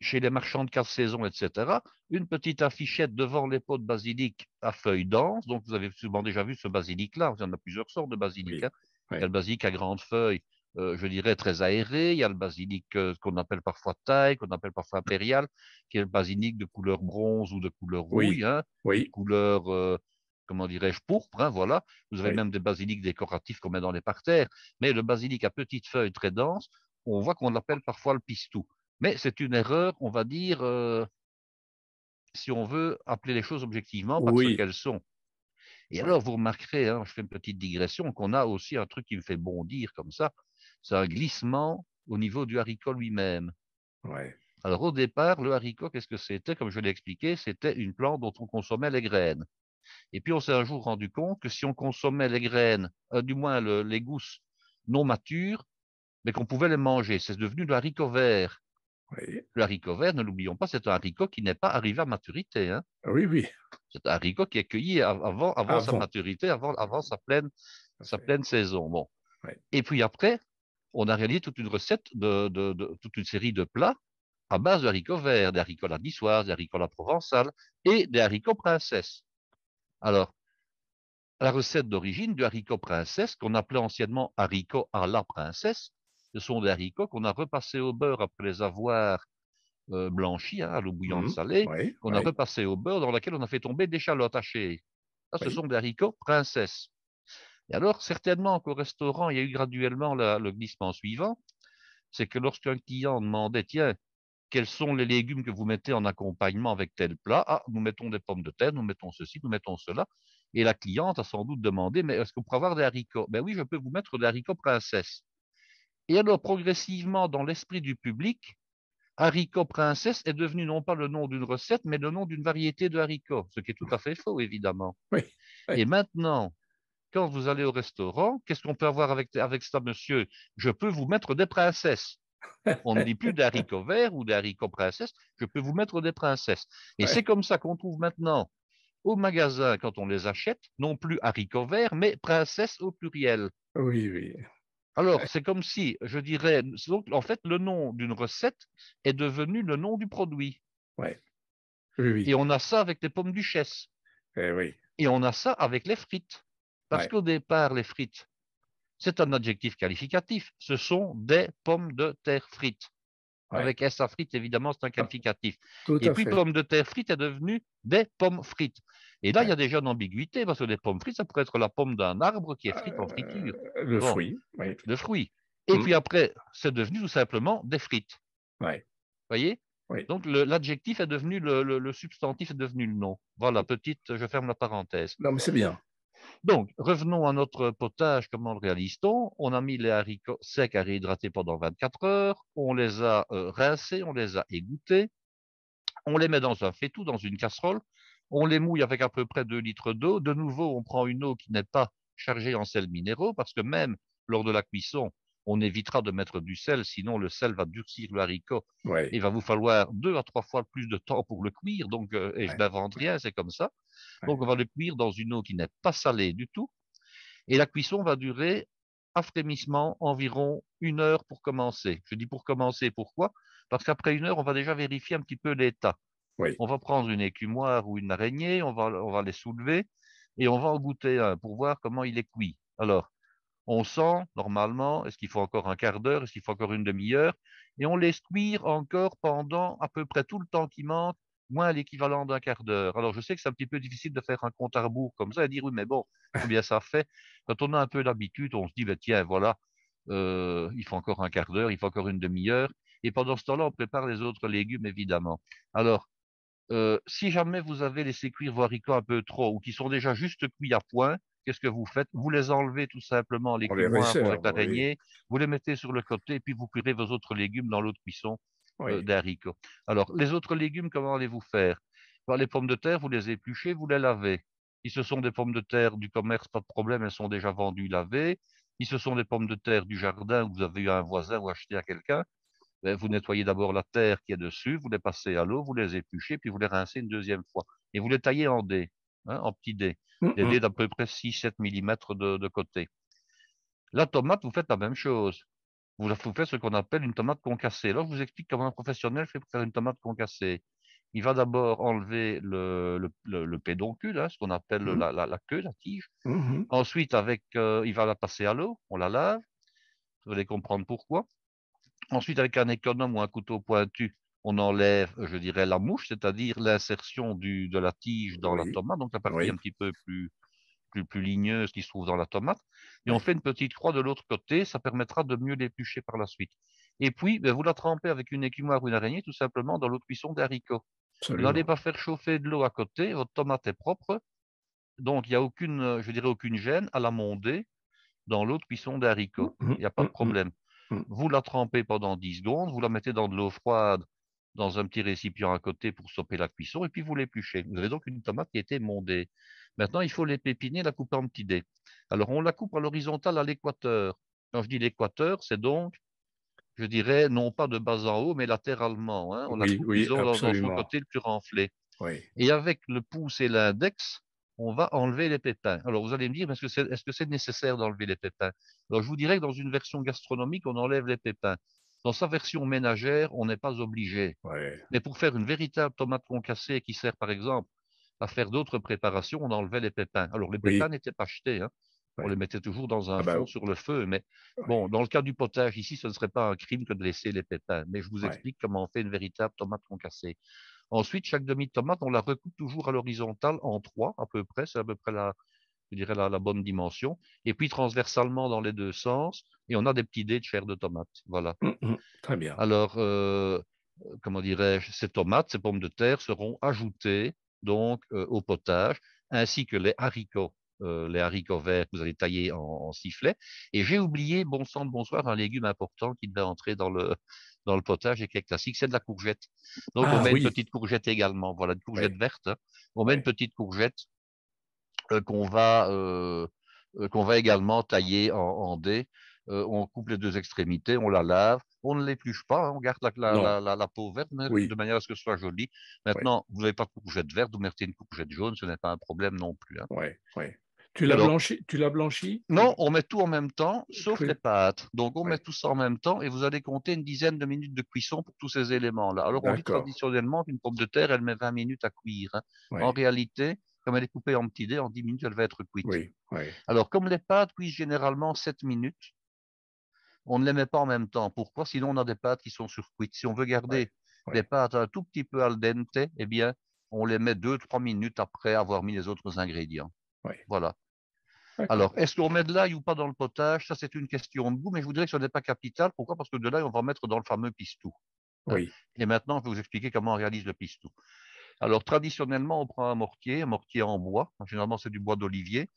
chez les marchands de casse-saison, etc., une petite affichette devant les pots de basilic à feuilles denses. Donc, vous avez souvent déjà vu ce basilic-là. Il y en a plusieurs sortes de basilic, oui, hein. Il y a oui, le basilic à grandes feuilles je dirais, très aéré. Il y a le basilic qu'on appelle parfois thaï, qu'on appelle parfois impérial, qui est le basilic de couleur bronze ou de couleur rouille, Oui, hein, ou de oui, couleur, comment dirais-je, pourpre, hein, voilà. Vous avez oui, même des basilics décoratifs qu'on met dans les parterres. Mais le basilic à petites feuilles très denses, on voit qu'on l'appelle parfois le pistou. Mais c'est une erreur, on va dire, si on veut appeler les choses objectivement par ce oui, qu'elles sont. Et oui, alors, vous remarquerez, hein, je fais une petite digression, qu'on a aussi un truc qui me fait bondir comme ça, c'est un glissement au niveau du haricot lui-même. oui, Alors, au départ, le haricot, qu'est-ce que c'était? Comme je l'ai expliqué, c'était une plante dont on consommait les graines. Et puis, on s'est un jour rendu compte que si on consommait les graines, du moins les gousses non matures, mais qu'on pouvait les manger. C'est devenu le haricot vert. oui, Le haricot vert, ne l'oublions pas, c'est un haricot qui n'est pas arrivé à maturité, hein. oui, oui, C'est un haricot qui est cueilli avant sa avant, maturité, avant tout à sa fait. pleine saison. Bon. Oui, Et puis après, on a réalisé toute une recette toute une série de plats à base de haricots verts, des haricots à la niçoise, des haricots à la provençale et des haricots princesse. Alors, la recette d'origine du haricot princesse, qu'on appelait anciennement haricot à la princesse, ce sont des haricots qu'on a repassés au beurre après les avoir blanchis, hein, à l'eau bouillante mhm, salée, oui, qu'on a oui, repassé au beurre dans laquelle on a fait tomber des d'échalotes hachées. Ça, ce oui, sont des haricots princesse. Et alors, certainement qu'au restaurant, il y a eu graduellement le glissement suivant, c'est que lorsqu'un client demandait, tiens, quels sont les légumes que vous mettez en accompagnement avec tel plat? Ah, nous mettons des pommes de terre, nous mettons ceci, nous mettons cela. Et la cliente a sans doute demandé, mais est-ce que vous pouvez avoir des haricots? Ben oui, je peux vous mettre des haricots princesse. Et alors, progressivement, dans l'esprit du public, haricot princesse est devenu non pas le nom d'une recette, mais le nom d'une variété de haricots, ce qui est tout à fait faux, évidemment. oui, oui, Et maintenant, quand vous allez au restaurant, qu'est-ce qu'on peut avoir avec ça, monsieur? Je peux vous mettre des princesses. On ne dit plus des haricots verts ou des haricots princesses, je peux vous mettre des princesses. Et c'est oui, comme ça qu'on trouve maintenant au magasin, quand on les achète, non plus haricots verts, mais princesses au pluriel. oui, oui, Alors, c'est comme si, je dirais, donc, en fait, le nom d'une recette est devenu le nom du produit. oui, oui, oui, Et on a ça avec les pommes duchesse. oui, Et on a ça avec les frites. Parce oui, qu'au départ, les frites, c'est un adjectif qualificatif. Ce sont des pommes de terre frites. oui, Avec S à frites, évidemment, c'est un ah, qualificatif. tout Et à puis, fait. pommes de terre frites est devenu des pommes frites. Et là, il Oui. y a déjà une ambiguïté, parce que les pommes frites, ça pourrait être la pomme d'un arbre qui est frite en friture. Le Bon, fruit, oui. de fruits. Et Mm, puis après, c'est devenu tout simplement des frites. oui, Voyez? oui. Donc, l'adjectif est devenu le substantif est devenu le nom. Voilà, petite, je ferme la parenthèse. Non, mais c'est bien. Donc, revenons à notre potage, comment le réalise-t-on? On a mis les haricots secs à réhydrater pendant 24 heures, on les a rincés, on les a égouttés, on les met dans un faitout, dans une casserole, on les mouille avec à peu près 2 litres d'eau. De nouveau, on prend une eau qui n'est pas chargée en sels minéraux, parce que même lors de la cuisson, on évitera de mettre du sel, sinon le sel va durcir le haricot et Oui, il va vous falloir 2 à 3 fois plus de temps pour le cuire, donc, et je oui, n'invente rien, c'est comme ça. oui. Donc, on va le cuire dans une eau qui n'est pas salée du tout, et la cuisson va durer, à frémissement, environ 1 heure pour commencer. Je dis pour commencer, pourquoi? Parce qu'après 1 heure, on va déjà vérifier un petit peu l'état. Oui. On va prendre une écumoire ou une araignée, on va les soulever et on va en goûter un pour voir comment il est cuit. Alors, on sent normalement, est-ce qu'il faut encore un quart d'heure, est-ce qu'il faut encore une demi-heure, et on laisse cuire encore pendant à peu près tout le temps qui manque, moins l'équivalent d'un quart d'heure. Alors, je sais que c'est un petit peu difficile de faire un compte à rebours comme ça et dire, oui, mais bon, combien ça fait? Quand on a un peu d'habitude, on se dit, ben, tiens, voilà, il faut encore un quart d'heure, il faut encore une demi-heure, et pendant ce temps-là, on prépare les autres légumes, évidemment. Alors, si jamais vous avez laissé cuire vos haricots un peu trop ou qui sont déjà juste cuits à point, qu'est-ce que vous faites? Vous les enlevez tout simplement à On les l'écumoire ou avec réserve, oui. l'araignée, vous les mettez sur le côté et puis vous cuirez vos autres légumes dans l'eau de cuisson Oui, des haricots. Alors, les autres légumes, comment allez-vous faire? Bon, les pommes de terre, vous les épluchez, vous les lavez. Si ce sont des pommes de terre du commerce, pas de problème, elles sont déjà vendues lavées. Si ce sont des pommes de terre du jardin où vous avez eu un voisin ou acheté à quelqu'un, ben, vous nettoyez d'abord la terre qui est dessus, vous les passez à l'eau, vous les épluchez, puis vous les rincez une deuxième fois. Et vous les taillez en dés, hein, en petits dés, mm, des dés mm. d'à peu près 6-7 millimètres de côté. La tomate, vous faites la même chose. Vous faites ce qu'on appelle une tomate concassée. Là, je vous explique comment un professionnel fait pour faire une tomate concassée. Il va d'abord enlever le pédoncule, hein, ce qu'on appelle Mm, la queue, la tige. mhm. Ensuite, il va la passer à l'eau, on la lave. Vous allez comprendre pourquoi. Ensuite, avec un économe ou un couteau pointu, on enlève, je dirais, la mouche, c'est-à-dire l'insertion de la tige dans la Oui, tomate, donc la partie un oui, petit peu plus ligneuse qui se trouve dans la tomate. Et on oui, fait une petite croix de l'autre côté, ça permettra de mieux l'éplucher par la suite. Et puis, ben, vous la trempez avec une écumoire ou une araignée, tout simplement, dans l'eau de cuisson des haricots. Vous n'allez absolument. pas faire chauffer de l'eau à côté, votre tomate est propre, donc il n'y a aucune, je dirais, aucune gêne à la monder dans l'eau de cuisson des haricots. Il n'y a pas de problème. Mm. Vous la trempez pendant 10 secondes, vous la mettez dans de l'eau froide dans un petit récipient à côté pour stopper la cuisson, et puis vous l'épluchez. Vous avez donc une tomate qui a été mondée. Maintenant, il faut les pépiner, la couper en petits dés. Alors, on la coupe à l'horizontale à l'équateur. Quand je dis l'équateur, c'est donc, je dirais, non pas de bas en haut, mais latéralement, hein. On la Oui, coupe, oui, disons, dans son absolument. côté le plus renflé. Oui. Et avec le pouce et l'index, on va enlever les pépins. Alors vous allez me dire, est-ce que c'est nécessaire d'enlever les pépins? Alors je vous dirais que dans une version gastronomique, on enlève les pépins. Dans sa version ménagère, on n'est pas obligé. Ouais. Mais pour faire une véritable tomate concassée qui sert par exemple à faire d'autres préparations, on enlevait les pépins. Alors les pépins Oui. n'étaient pas jetés, hein. On Ouais. les mettait toujours dans un Ah bah fond sur le feu. Mais bon, oui. dans le cas du potage ici, ce ne serait pas un crime que de laisser les pépins. Mais je vous Ouais. explique comment on fait une véritable tomate concassée. Ensuite, chaque demi de tomate, on la recoupe toujours à l'horizontale en trois, à peu près. C'est à peu près je dirais la bonne dimension. Et puis transversalement dans les deux sens. Et on a des petits dés de chair de tomate. Voilà. Très bien. Alors, comment dirais-je, ces tomates, ces pommes de terre seront ajoutées donc au potage, ainsi que les haricots verts que vous allez tailler en sifflets. Et j'ai oublié, bon sang de bonsoir, un légume important qui devait entrer dans le potage et qui est classique, c'est de la courgette. Donc, on Ah met une oui. petite courgette également, voilà, une Oui. courgette verte, hein. On met une Oui. petite courgette euh, qu'on va, euh, qu'on va également tailler en dés. On coupe les deux extrémités, on la lave, on ne l'épluche pas, hein, on garde Non. la peau verte de Oui. manière à ce que ce soit joli. Oui. Maintenant, vous n'avez pas de courgette verte, vous mettez une courgette jaune, ce n'est pas un problème non plus, hein. Oui. Oui. Et alors, Tu l'as blanchi non, on met tout en même temps, sauf les cru? pâtes. Donc, on Oui. met tout ça en même temps et vous allez compter une dizaine de minutes de cuisson pour tous ces éléments-là. Alors, on dit D'accord. traditionnellement qu'une pomme de terre, elle met 20 minutes à cuire, hein. En Oui. réalité, comme elle est coupée en petits dés, en 10 minutes, elle va être cuite. Oui. Oui. Alors, comme les pâtes cuisent généralement 7 minutes, on ne les met pas en même temps. Pourquoi? Sinon, on a des pâtes qui sont surcuites. Si on veut Oui. garder Oui. les pâtes un tout petit peu al dente, eh bien, on les met 2, 3 minutes après avoir mis les autres ingrédients. Oui. Voilà. Alors, D'accord. est-ce qu'on met de l'ail ou pas dans le potage? Ça, c'est une question de goût, mais je vous dirais que ce n'est pas capital. Pourquoi? Parce que de l'ail, on va mettre dans le fameux pistou, hein. Oui. Et maintenant, je vais vous expliquer comment on réalise le pistou. Alors, traditionnellement, on prend un mortier en bois. Généralement, c'est du bois d'olivier.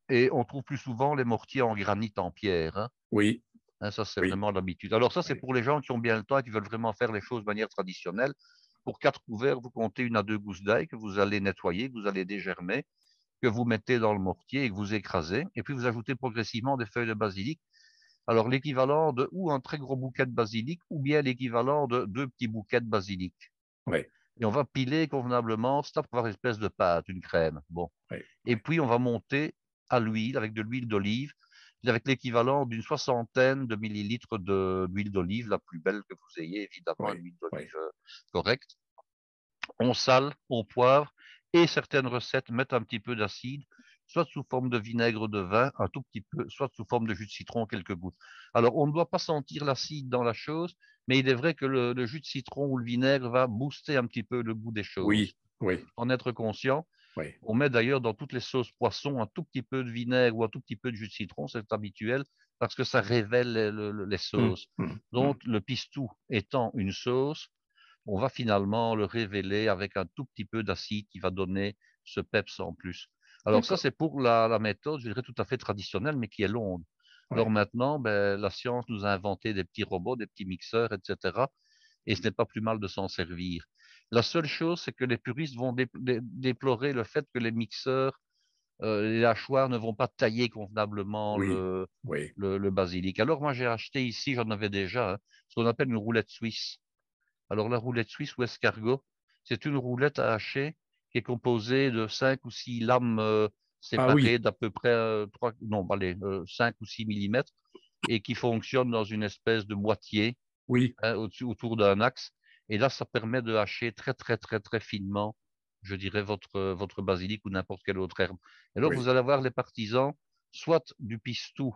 Et on trouve plus souvent les mortiers en granit, en pierre, hein. Oui. Hein, ça, c'est Oui. vraiment l'habitude. Alors ça, c'est Oui. pour les gens qui ont bien le temps et qui veulent vraiment faire les choses de manière traditionnelle. Pour 4 couverts, vous comptez 1 à 2 gousses d'ail que vous allez nettoyer, que vous allez dégermer, que vous mettez dans le mortier et que vous écrasez. Et puis vous ajoutez progressivement des feuilles de basilic. Alors l'équivalent de ou un très gros bouquet de basilic ou bien l'équivalent de 2 petits bouquets de basilic. Oui. Et on va piler convenablement, ça pour avoir une espèce de pâte, une crème. Bon. Oui. Et puis on va monter à l'huile avec de l'huile d'olive, avec l'équivalent d'une soixantaine de millilitres d'huile d'olive, la plus belle que vous ayez, évidemment, une Oui. huile Oui. d'olive correcte. On sale, on poivre, et certaines recettes mettent un petit peu d'acide, soit sous forme de vinaigre de vin, un tout petit peu, soit sous forme de jus de citron, quelques gouttes. Alors, on ne doit pas sentir l'acide dans la chose, mais il est vrai que le jus de citron ou le vinaigre va booster un petit peu le goût des choses. Oui. Oui. En être conscient. Oui. On met d'ailleurs dans toutes les sauces poisson un tout petit peu de vinaigre ou un tout petit peu de jus de citron, c'est habituel, parce que ça révèle les sauces. Donc, le pistou étant une sauce, on va finalement le révéler avec un tout petit peu d'acide qui va donner ce peps en plus. Alors ça, D'accord. c'est pour la méthode, je dirais, tout à fait traditionnelle, mais qui est longue. Alors Oui. maintenant, ben, la science nous a inventé des petits robots, des petits mixeurs, etc. Et ce n'est pas plus mal de s'en servir. La seule chose, c'est que les puristes vont déplorer le fait que les mixeurs, les hachoirs ne vont pas tailler convenablement Oui. Oui. le basilic. Alors moi, j'ai acheté ici, j'en avais déjà, hein, ce qu'on appelle une roulette suisse. Alors la roulette suisse ou escargot, c'est une roulette à hacher qui est composée de 5 ou 6 lames Ah oui. séparées d'à peu près 3, non, allez, 5 ou 6 millimètres et qui fonctionne dans une espèce de boîtier, Oui. hein, autour d'un axe. Et là, ça permet de hacher très, très, très, très finement, je dirais, votre basilic ou n'importe quelle autre herbe. Et alors, vous Oui. allez avoir les partisans, soit du pistou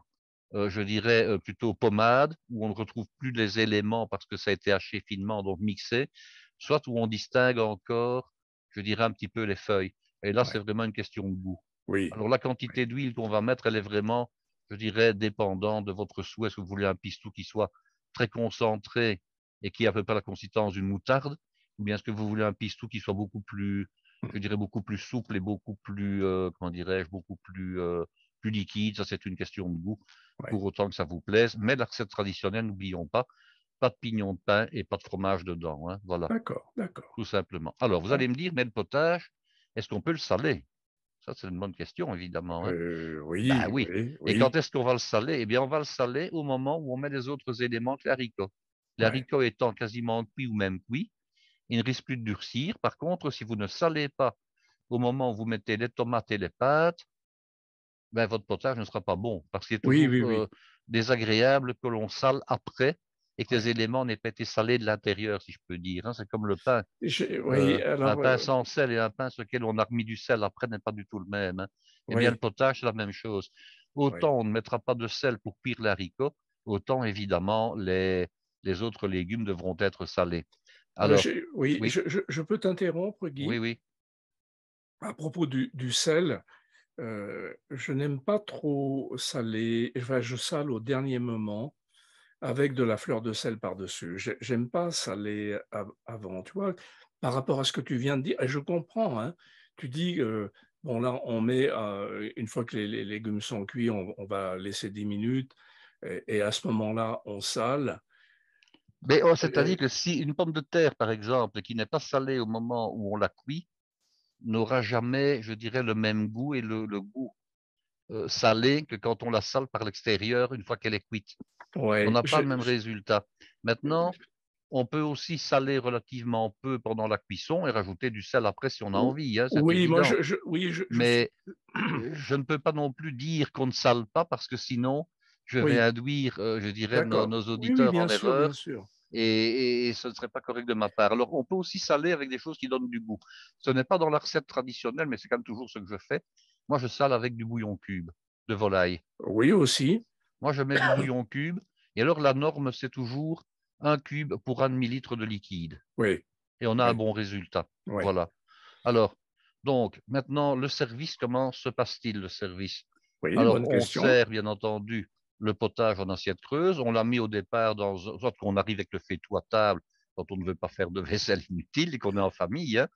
je dirais plutôt pommade, où on ne retrouve plus les éléments parce que ça a été haché finement, donc mixé, soit où on distingue encore, je dirais un petit peu les feuilles. Et là, c'est Ouais. vraiment une question de goût. Oui. Alors la Oui. quantité d'huile qu'on va mettre, elle est vraiment, je dirais, dépendante de votre souhait. Est-ce que vous voulez un pistou qui soit très concentré et qui ait à peu près la consistance d'une moutarde, ou bien est-ce que vous voulez un pistou qui soit beaucoup plus, je dirais, beaucoup plus souple et beaucoup plus, comment dirais-je, beaucoup plus, plus liquide. Ça, c'est une question de goût, Ouais. pour autant que ça vous plaise. Mais la recette traditionnelle, n'oublions pas de pignon de pain et pas de fromage dedans, hein. Voilà, D'accord, d'accord. tout simplement. Alors, vous Ouais. allez me dire, mais le potage, est-ce qu'on peut le saler? Ça, c'est une bonne question, évidemment, hein. Ben Oui, oui. oui, Et quand oui. est-ce qu'on va le saler? Eh bien, on va le saler au moment où on met les autres éléments que les haricots. Les Ouais. haricots étant quasiment cuits ou même cuits, ils ne risquent plus de durcir. Par contre, si vous ne salez pas au moment où vous mettez les tomates et les pâtes, ben, votre potage ne sera pas bon. Parce qu'il est Oui, toujours oui, oui. désagréable que l'on sale après et que les Ouais. éléments n'aient pas été salés de l'intérieur, si je peux dire, hein. C'est comme le pain. Oui, Un alors, pain sans sel et un pain sur lequel on a remis du sel après n'est pas du tout le même, hein. Eh bien, le oui, potage, c'est la même chose. oui. Autant on ne mettra pas de sel pour cuire les haricots, autant évidemment les autres légumes devront être salés. Alors, Oui, oui, je peux t'interrompre, oui, Guy, oui. à propos du sel. Je n'aime pas trop saler. Enfin, je sale au dernier moment avec de la fleur de sel par-dessus. J'aime pas saler avant. Tu vois, par rapport à ce que tu viens de dire, et je comprends, hein, tu dis, bon là, on met, une fois que les légumes sont cuits, on va laisser 10 minutes, et à ce moment-là, on sale. Mais oh, c'est-à-dire Euh, que si une pomme de terre, par exemple, qui n'est pas salée au moment où on la cuit, n'aura jamais, je dirais, le même goût et le goût salé que quand on la sale par l'extérieur une fois qu'elle est cuite. On ouais, n'a pas le même résultat. Maintenant, on peut aussi saler relativement peu pendant la cuisson et rajouter du sel après si on a envie, hein, c'est oui, moi, évident. oui, je suis, Mais je ne peux pas non plus dire qu'on ne sale pas parce que sinon, je vais oui, induire, je dirais, d'accord. nos Oui, oui, auditeurs en bien sûr, bien erreur sûr. et ce ne serait pas correct de ma part. Alors, on peut aussi saler avec des choses qui donnent du goût. Ce n'est pas dans la recette traditionnelle, mais c'est quand même toujours ce que je fais. Moi, je sale avec du bouillon cube de volaille. Oui, aussi. Moi, je mets du bouillon cube. Et alors, la norme, c'est toujours un cube pour un demi-litre de liquide. Oui, Et on a un oui, bon résultat. oui. Voilà. Alors, donc, maintenant, le service, comment se passe-t-il, le service? Oui, Alors, bonne on question. sert, bien entendu, le potage en assiette creuse. On l'a mis au départ dans, soit qu'on arrive avec le fait-tout à table, quand on ne veut pas faire de vaisselle inutile et qu'on est en famille, hein.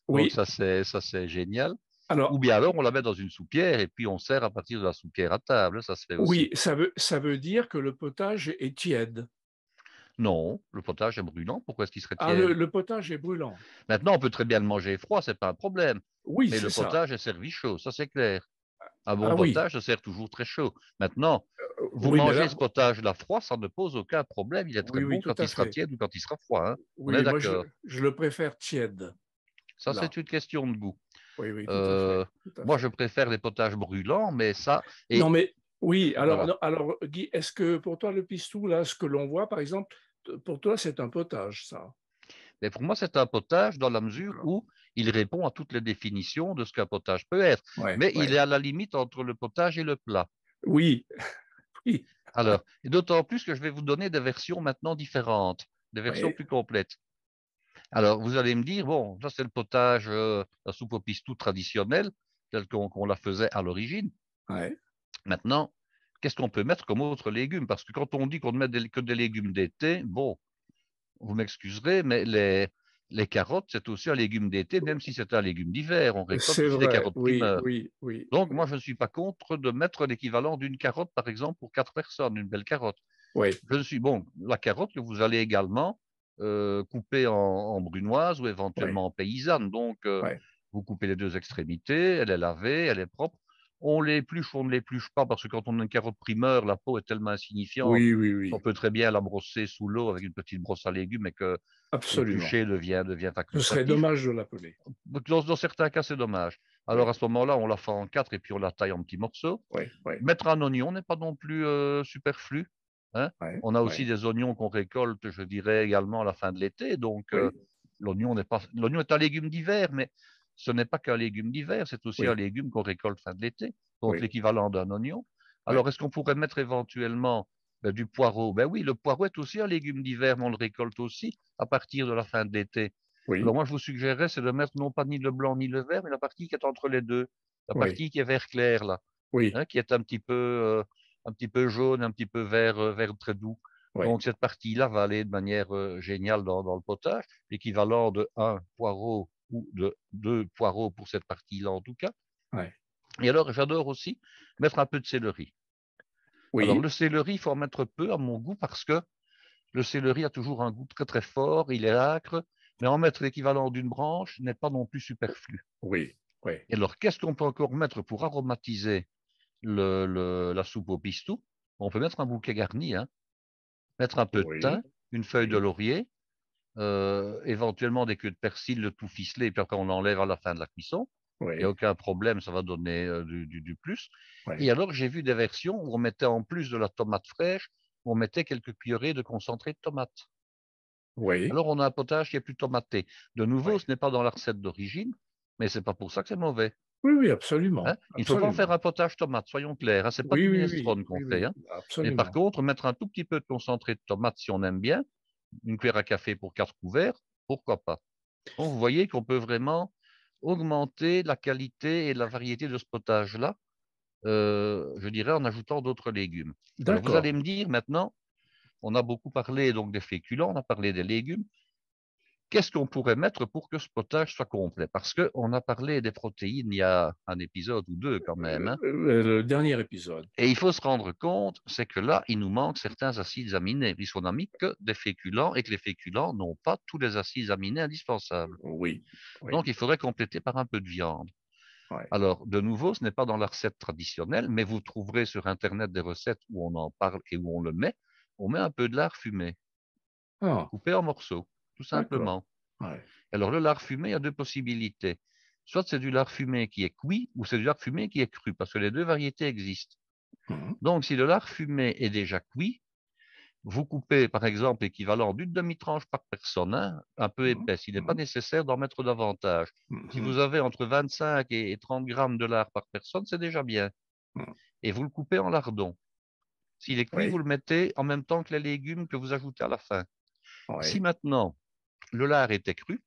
Donc, Oui, ça, c'est génial. Ou alors, bien alors, on la met dans une soupière et puis on sert à partir de la soupière à table, hein. Ça se fait oui, aussi. ça veut dire que le potage est tiède. Non, le potage est brûlant. Pourquoi est-ce qu'il serait Ah, tiède? le potage est brûlant. Maintenant, on peut très bien le manger froid, c'est pas un problème. Oui, Mais c'est le ça. potage est servi chaud, ça c'est clair. Un bon Ah oui, potage se sert toujours très chaud. Maintenant, vous oui, mais mangez là, ce potage-là froid, ça ne pose aucun problème. Il est très oui, oui, bon tout quand à il sera fait. tiède ou quand il sera froid, hein. On est Oui, moi, d'accord. je le préfère tiède, Ça, là. c'est une question de goût. Oui, oui, tout à fait, Euh, tout à Moi, je fait. préfère les potages brûlants, mais ça, Non, et mais oui, alors, voilà. non, alors Guy, est-ce que pour toi, le pistou, là, ce que l'on voit, par exemple, pour toi, c'est un potage, ça? Mais pour moi, c'est un potage dans la mesure D'accord. où il répond à toutes les définitions de ce qu'un potage peut être. Ouais, Mais il est ouais. à la limite entre le potage et le plat. Oui, oui, Alors, et d'autant plus que je vais vous donner des versions maintenant différentes, des versions oui, plus complètes. Alors, vous allez me dire, bon, ça c'est le potage, la soupe au pistou traditionnelle, telle qu'on la faisait à l'origine. ouais. Maintenant, qu'est-ce qu'on peut mettre comme autre légume? Parce que quand on dit qu'on ne met que des légumes d'été, bon, vous m'excuserez, mais les carottes, c'est aussi un légume d'été, même si c'est un légume d'hiver. On récolte C'est aussi des vrai, carottes oui, primeurs. oui, oui, Donc, moi, oui, je ne suis pas contre de mettre l'équivalent d'une carotte, par exemple, pour quatre personnes, une belle carotte. oui, Je suis bon, la carotte que vous allez également couper en brunoise ou oui, éventuellement en paysanne. Donc, oui, vous coupez les deux extrémités, elle est lavée, elle est propre. On l'épluche ou on ne l'épluche pas parce que quand on a une carotte primeur, la peau est tellement insignifiante oui, oui, qu'on oui, peut très bien la brosser sous l'eau avec une petite brosse à légumes et que absolument. l'éplucher devient Ce serait facultatif. dommage de l'appeler. Dans certains cas, c'est dommage. Alors Oui, à ce moment-là, on la fait en quatre et puis on la taille en petits morceaux. oui, oui, Mettre un oignon n'est pas non plus superflu, hein. oui, On a aussi oui, des oignons qu'on récolte, je dirais, également à la fin de l'été. Donc, oui, l'oignon est un légume d'hiver, mais ce n'est pas qu'un légume d'hiver, c'est aussi un oui, légume qu'on récolte fin de l'été. Donc, oui, l'équivalent d'un oignon. Alors, est-ce qu'on pourrait mettre éventuellement du poireau? Ben oui, le poireau est aussi un légume d'hiver, mais on le récolte aussi à partir de la fin de l'été. Alors, oui, moi, je vous suggérerais, c'est de mettre non pas ni le blanc ni le vert, mais la partie qui est entre les deux. La oui, partie qui est vert clair, là, oui, hein, qui est un petit peu jaune, un petit peu vert, vert très doux. oui, Donc, cette partie-là va aller de manière géniale dans le potage, l'équivalent de un poireau ou de deux poireaux pour cette partie-là, en tout cas. oui, Et alors, j'adore aussi mettre un peu de céleri. Alors, oui, le céleri, il faut en mettre peu à mon goût parce que le céleri a toujours un goût très très fort, il est âcre, mais en mettre l'équivalent d'une branche n'est pas non plus superflu. oui, oui, Et alors, qu'est-ce qu'on peut encore mettre pour aromatiser la soupe au pistou? On peut mettre un bouquet garni, hein, mettre un peu de thym, oui, une feuille de oui, laurier, éventuellement des queues de persil, le tout ficelé, et puis après on l'enlève à la fin de la cuisson. Il n'y a oui, aucun problème, ça va donner du plus. Et oui, alors, j'ai vu des versions où on mettait en plus de la tomate fraîche, on mettait quelques cuillerées de concentré de tomate. oui, Alors, on a un potage qui est plus tomaté. De nouveau, oui. ce n'est pas dans la recette d'origine, mais c'est pas pour ça que c'est mauvais. Oui, oui, Hein. absolument, Il ne faut pas en faire absolument. un potage tomate, soyons clairs. Hein. Ce n'est pas Oui, du oui, oui, minestrone qu'on oui, fait. oui, Hein. Mais par absolument. contre, mettre un tout petit peu de concentré de tomate si on aime bien, une cuillère à café pour 4 couverts, pourquoi pas. Donc, vous voyez qu'on peut vraiment augmenter la qualité et la variété de ce potage-là, je dirais, en ajoutant d'autres légumes. Alors, vous D'accord. allez me dire maintenant, on a beaucoup parlé donc des féculents, on a parlé des légumes. Qu'est-ce qu'on pourrait mettre pour que ce potage soit complet? Parce qu'on a parlé des protéines il y a un épisode ou deux quand même. Hein. Le dernier épisode. Et il faut se rendre compte, c'est que là, il nous manque certains acides aminés, puisqu'on n'a mis que des féculents et que les féculents n'ont pas tous les acides aminés indispensables. Oui, oui, Donc, il faudrait compléter par un peu de viande. ouais. Alors, de nouveau, ce n'est pas dans la recette traditionnelle, mais vous trouverez sur Internet des recettes où on en parle et où on le met. On met un peu de lard fumé, Ah, coupé en morceaux, tout d'accord. simplement. Ouais. Alors, le lard fumé, il y a deux possibilités. Soit c'est du lard fumé qui est cuit, ou c'est du lard fumé qui est cru, parce que les deux variétés existent. Mhm, Donc, si le lard fumé est déjà cuit, vous coupez, par exemple, l'équivalent d'une demi-tranche par personne, hein, un peu mhm, épaisse. Il n'est pas mhm, nécessaire d'en mettre davantage. Si mhm, vous avez entre 25 et 30 grammes de lard par personne, c'est déjà bien. mhm. Et vous le coupez en lardons. S'il est cuit, vous Oui, le mettez en même temps que les légumes que vous ajoutez à la fin. Si oui, maintenant le lard était cru,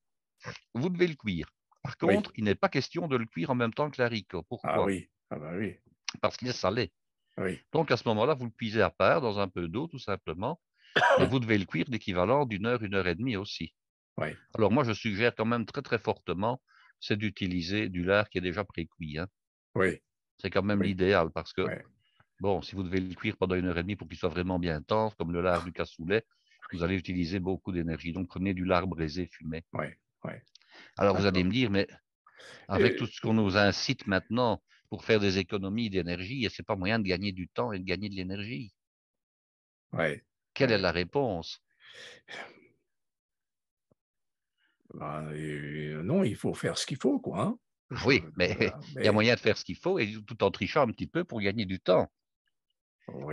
vous devez le cuire. Par oui. contre, il n'est pas question de le cuire en même temps que l'haricot. Ah Pourquoi? oui, ah bah oui, Parce qu'il est salé. oui. Donc à ce moment-là, vous le cuisez à part dans un peu d'eau, tout simplement, mais vous devez le cuire l'équivalent d'une heure et demie aussi. Oui, Alors moi, je suggère quand même très très fortement, c'est d'utiliser du lard qui est déjà pré-cuit. Hein. oui, C'est quand même oui, l'idéal parce que, oui, bon, si vous devez le cuire pendant une heure et demie pour qu'il soit vraiment bien tendre, comme le lard du cassoulet, vous allez utiliser beaucoup d'énergie. Donc prenez du lard braisé fumé. oui, oui. Alors vous allez D'accord. me dire, mais avec tout Et, ce qu'on nous incite maintenant pour faire des économies d'énergie, est-ce pas moyen de gagner du temps et de gagner de l'énergie? ouais, Quelle est ouais. la réponse? Ben, non, il faut faire ce qu'il faut, quoi. Hein. Oui, mais Voilà. il y a Mais moyen de faire ce qu'il faut et tout en trichant un petit peu pour gagner du temps.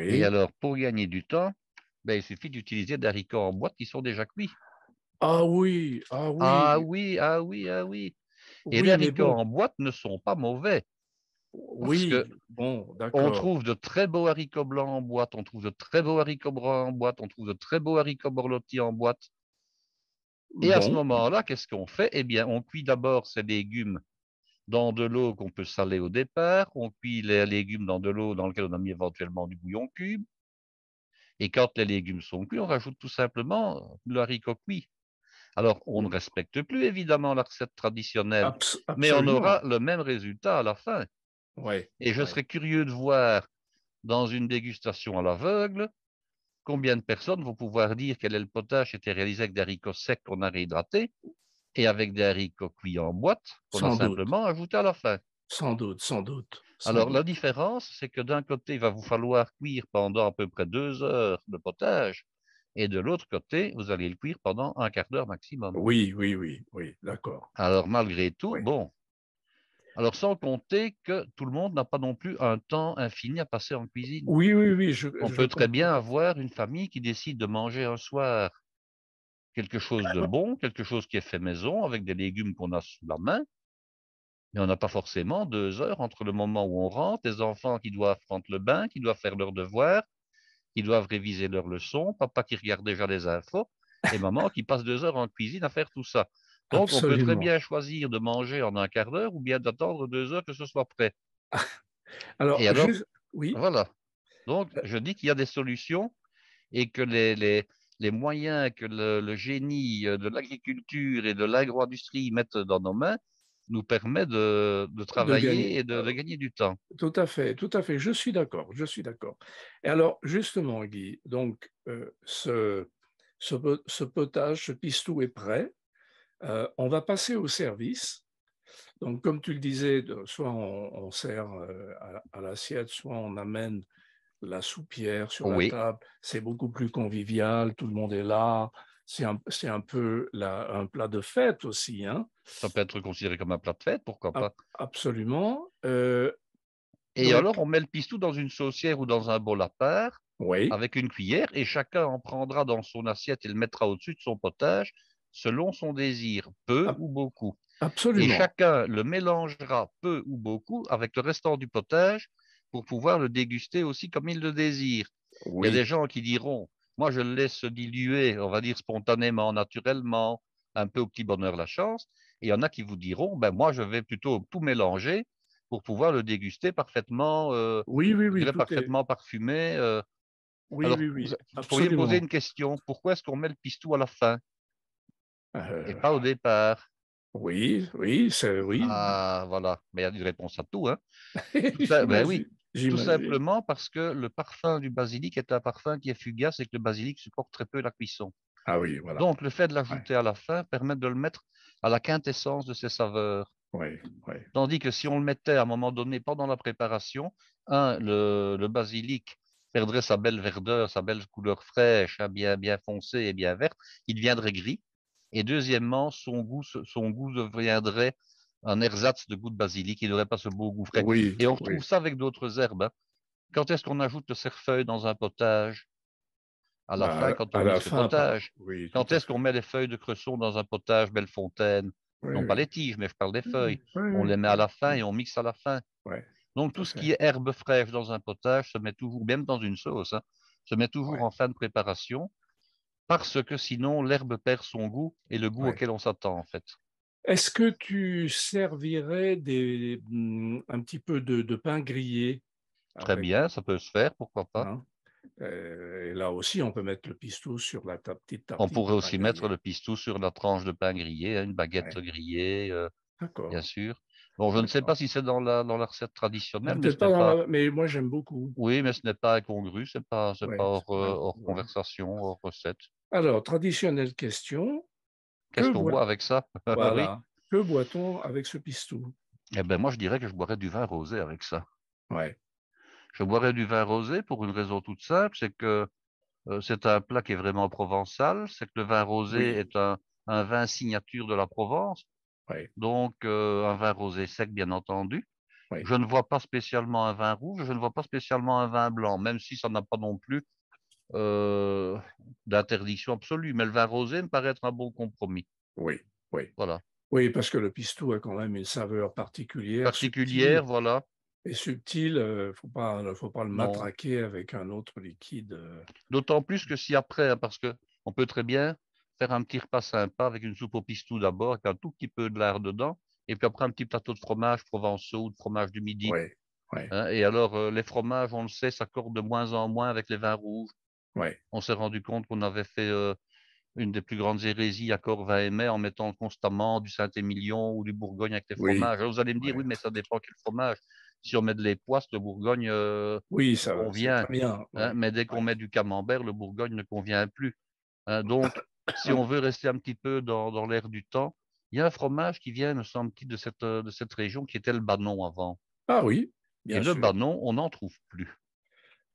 Et oui. alors, pour gagner du temps, ben, il suffit d'utiliser des haricots en boîte qui sont déjà cuits. Ah oui, ah Ah oui, oui, ah oui, ah oui. Et les oui, mais haricots bon, en boîte ne sont pas mauvais parce que oui, bon, on d'accord. trouve de très beaux haricots blancs en boîte, on trouve de très beaux haricots bruns en boîte, on trouve de très beaux haricots borlotti en boîte. Et à ce Bon, moment-là, qu'est-ce qu'on fait? Eh bien, on cuit d'abord ces légumes dans de l'eau qu'on peut saler au départ. On cuit les légumes dans de l'eau dans laquelle on a mis éventuellement du bouillon cube. Et quand les légumes sont cuits, on rajoute tout simplement le haricot cuit. Alors, on ne respecte plus évidemment la recette traditionnelle, mais on aura absolument. le même résultat à la fin. Ouais, Et je ouais. serais curieux de voir dans une dégustation à l'aveugle combien de personnes vont pouvoir dire quel est le potage qui était réalisé avec des haricots secs qu'on a réhydratés et avec des haricots cuits en boîte qu'on a Sans doute, simplement ajouté à la fin. sans doute, sans doute, sans Alors, la doute. différence, c'est que d'un côté, il va vous falloir cuire pendant à peu près 2 heures de potage, et de l'autre côté, vous allez le cuire pendant un quart d'heure maximum. Oui, oui, oui, oui, d'accord. Alors, malgré tout, Oui, bon, alors sans compter que tout le monde n'a pas non plus un temps infini à passer en cuisine. oui, oui, oui, On je peut très comprends bien parfaitement. avoir une famille qui décide de manger un soir quelque chose de bon, quelque chose qui est fait maison, avec des légumes qu'on a sous la main, Mais on n'a pas forcément 2 heures entre le moment où on rentre, les enfants qui doivent prendre le bain, qui doivent faire leurs devoirs, qui doivent réviser leurs leçons, papa qui regarde déjà les infos, et maman qui passe 2 heures en cuisine à faire tout ça. Donc, on peut très Absolument. bien choisir de manger en un quart d'heure ou bien d'attendre 2 heures que ce soit prêt. Alors, Et alors, juste, oui, voilà. Donc, euh, je dis qu'il y a des solutions et que les moyens que le génie de l'agriculture et de l'agro-industrie mettent dans nos mains nous permet de de gagner. travailler et de gagner du temps. Tout à fait, je suis d'accord, je suis d'accord. Et alors, justement, Guy, donc, ce potage, ce pistou est prêt. On va passer au service. Donc, comme tu le disais, soit on sert à l'assiette, soit on amène la soupière sur la Oui, table. C'est beaucoup plus convivial, tout le monde est là. C'est un peu un plat de fête aussi, hein? ça peut être considéré comme un plat de fête, pourquoi pas. Absolument. Et alors, Donc, on met le pistou dans une saucière ou dans un bol à part, oui, avec une cuillère, et chacun en prendra dans son assiette et le mettra au-dessus de son potage, selon son désir, peu ab- ou beaucoup. Et absolument. chacun le mélangera peu ou beaucoup avec le restant du potage pour pouvoir le déguster aussi comme il le désire. Il y a des Oui, gens qui diront, moi je le laisse se diluer, on va dire spontanément, naturellement, un peu au petit bonheur la chance. Et il y en a qui vous diront, ben moi je vais plutôt tout mélanger pour pouvoir le déguster parfaitement, oui, oui, je oui, dirais tout est. parfaitement parfumé. Oui, Alors, oui, vous oui, pourriez me poser absolument. une question, pourquoi est-ce qu'on met le pistou à la fin et Euh, pas au départ? oui, oui, c'est oui. Ah, voilà, mais il y a une réponse à tout, hein. Ben oui, J'imagine, tout j'imagine. simplement parce que le parfum du basilic est un parfum qui est fugace et que le basilic supporte très peu la cuisson. Ah oui, voilà. Donc, le fait de Ouais, l'ajouter à la fin permet de le mettre à la quintessence de ses saveurs. ouais, ouais. Tandis que si on le mettait à un moment donné pendant la préparation, le basilic perdrait sa belle verdeur, sa belle couleur fraîche, hein, bien, bien foncée et bien verte, il deviendrait gris. Et deuxièmement, son goût deviendrait un ersatz de goût de basilic, il n'aurait pas ce beau goût frais. Oui, Et on oui. retrouve ça avec d'autres herbes, hein. Quand est-ce qu'on ajoute le cerfeuil dans un potage? À la fin, Bah, quand on à la mixe le fin, pas. potage. Oui, tout Quand à est-ce fait. qu'on met les feuilles de cresson dans un potage Bellefontaine? Oui, Non pas oui. les tiges, mais je parle des Oui, feuilles. On oui, les met à oui, la fin oui. et on mixe à la fin. Ouais, Donc tout à tout ce fait. qui est herbe fraîche dans un potage se met toujours, même dans une sauce, hein, se met toujours Ouais, en fin de préparation parce que sinon l'herbe perd son goût et le goût ouais. auquel on s'attend en fait. Est-ce que tu servirais un petit peu de pain grillé Très avec, bien, ça peut se faire, pourquoi pas. hein? Et là aussi, on peut mettre le pistou sur la petite On tartine de pourrait pain aussi mettre grillé. le pistou sur la tranche de pain grillé, hein, une baguette Ouais, grillée, bien d'accord, sûr. Bon, je ne sais pas d'accord. si c'est dans la recette traditionnelle, mais ce Peut-être pas n'est dans pas. mais moi j'aime beaucoup. Oui, mais ce n'est pas incongru, c'est pas Ouais, hors voilà. conversation, hors recette. Alors, traditionnelle question, Qu'est-ce que qu'on boit, boit avec ça? Oui. voilà, que boit-on avec ce pistou? Eh ben, moi, je dirais que je boirais du vin rosé avec ça. Ouais, Je boirais du vin rosé pour une raison toute simple, c'est que c'est un plat qui est vraiment provençal, c'est que le vin rosé oui, est un vin signature de la Provence, ouais, donc un vin rosé sec, bien entendu. ouais, Je ne vois pas spécialement un vin rouge, je ne vois pas spécialement un vin blanc, même si ça n'a pas non plus euh, d'interdiction absolue. Mais le vin rosé me paraît être un bon compromis. oui, oui. Voilà. Oui, parce que le pistou a quand même une saveur particulière, subtile, Particulière, voilà. et subtile, faut pas le Non. matraquer avec un autre liquide. D'autant plus que si après, hein, parce que on peut très bien faire un petit repas sympa avec une soupe au pistou d'abord, avec un tout petit peu de lard dedans, et puis après un petit plateau de fromage provençaux ou de fromage du midi. Ouais, ouais, Hein. Et alors, les fromages, on le sait, s'accordent de moins en moins avec les vins rouges. ouais, On s'est rendu compte qu'on avait fait une des plus grandes hérésies à Corvin et Mai en mettant constamment du Saint-Émilion ou du Bourgogne avec les oui, fromages. Alors, vous allez me dire, ouais. oui, mais ça dépend quel fromage. Si on met de l'époisse, le Bourgogne Oui, ça, c'est convient, très bien. hein, Ouais, mais dès qu'on ouais, met du camembert, le Bourgogne ne convient plus. Hein. Donc, si on veut rester un petit peu dans l'air du temps, il y a un fromage qui vient, me semble-t-il, de cette région qui était le Banon avant. Ah oui, Et bien le sûr. Banon, on n'en trouve plus.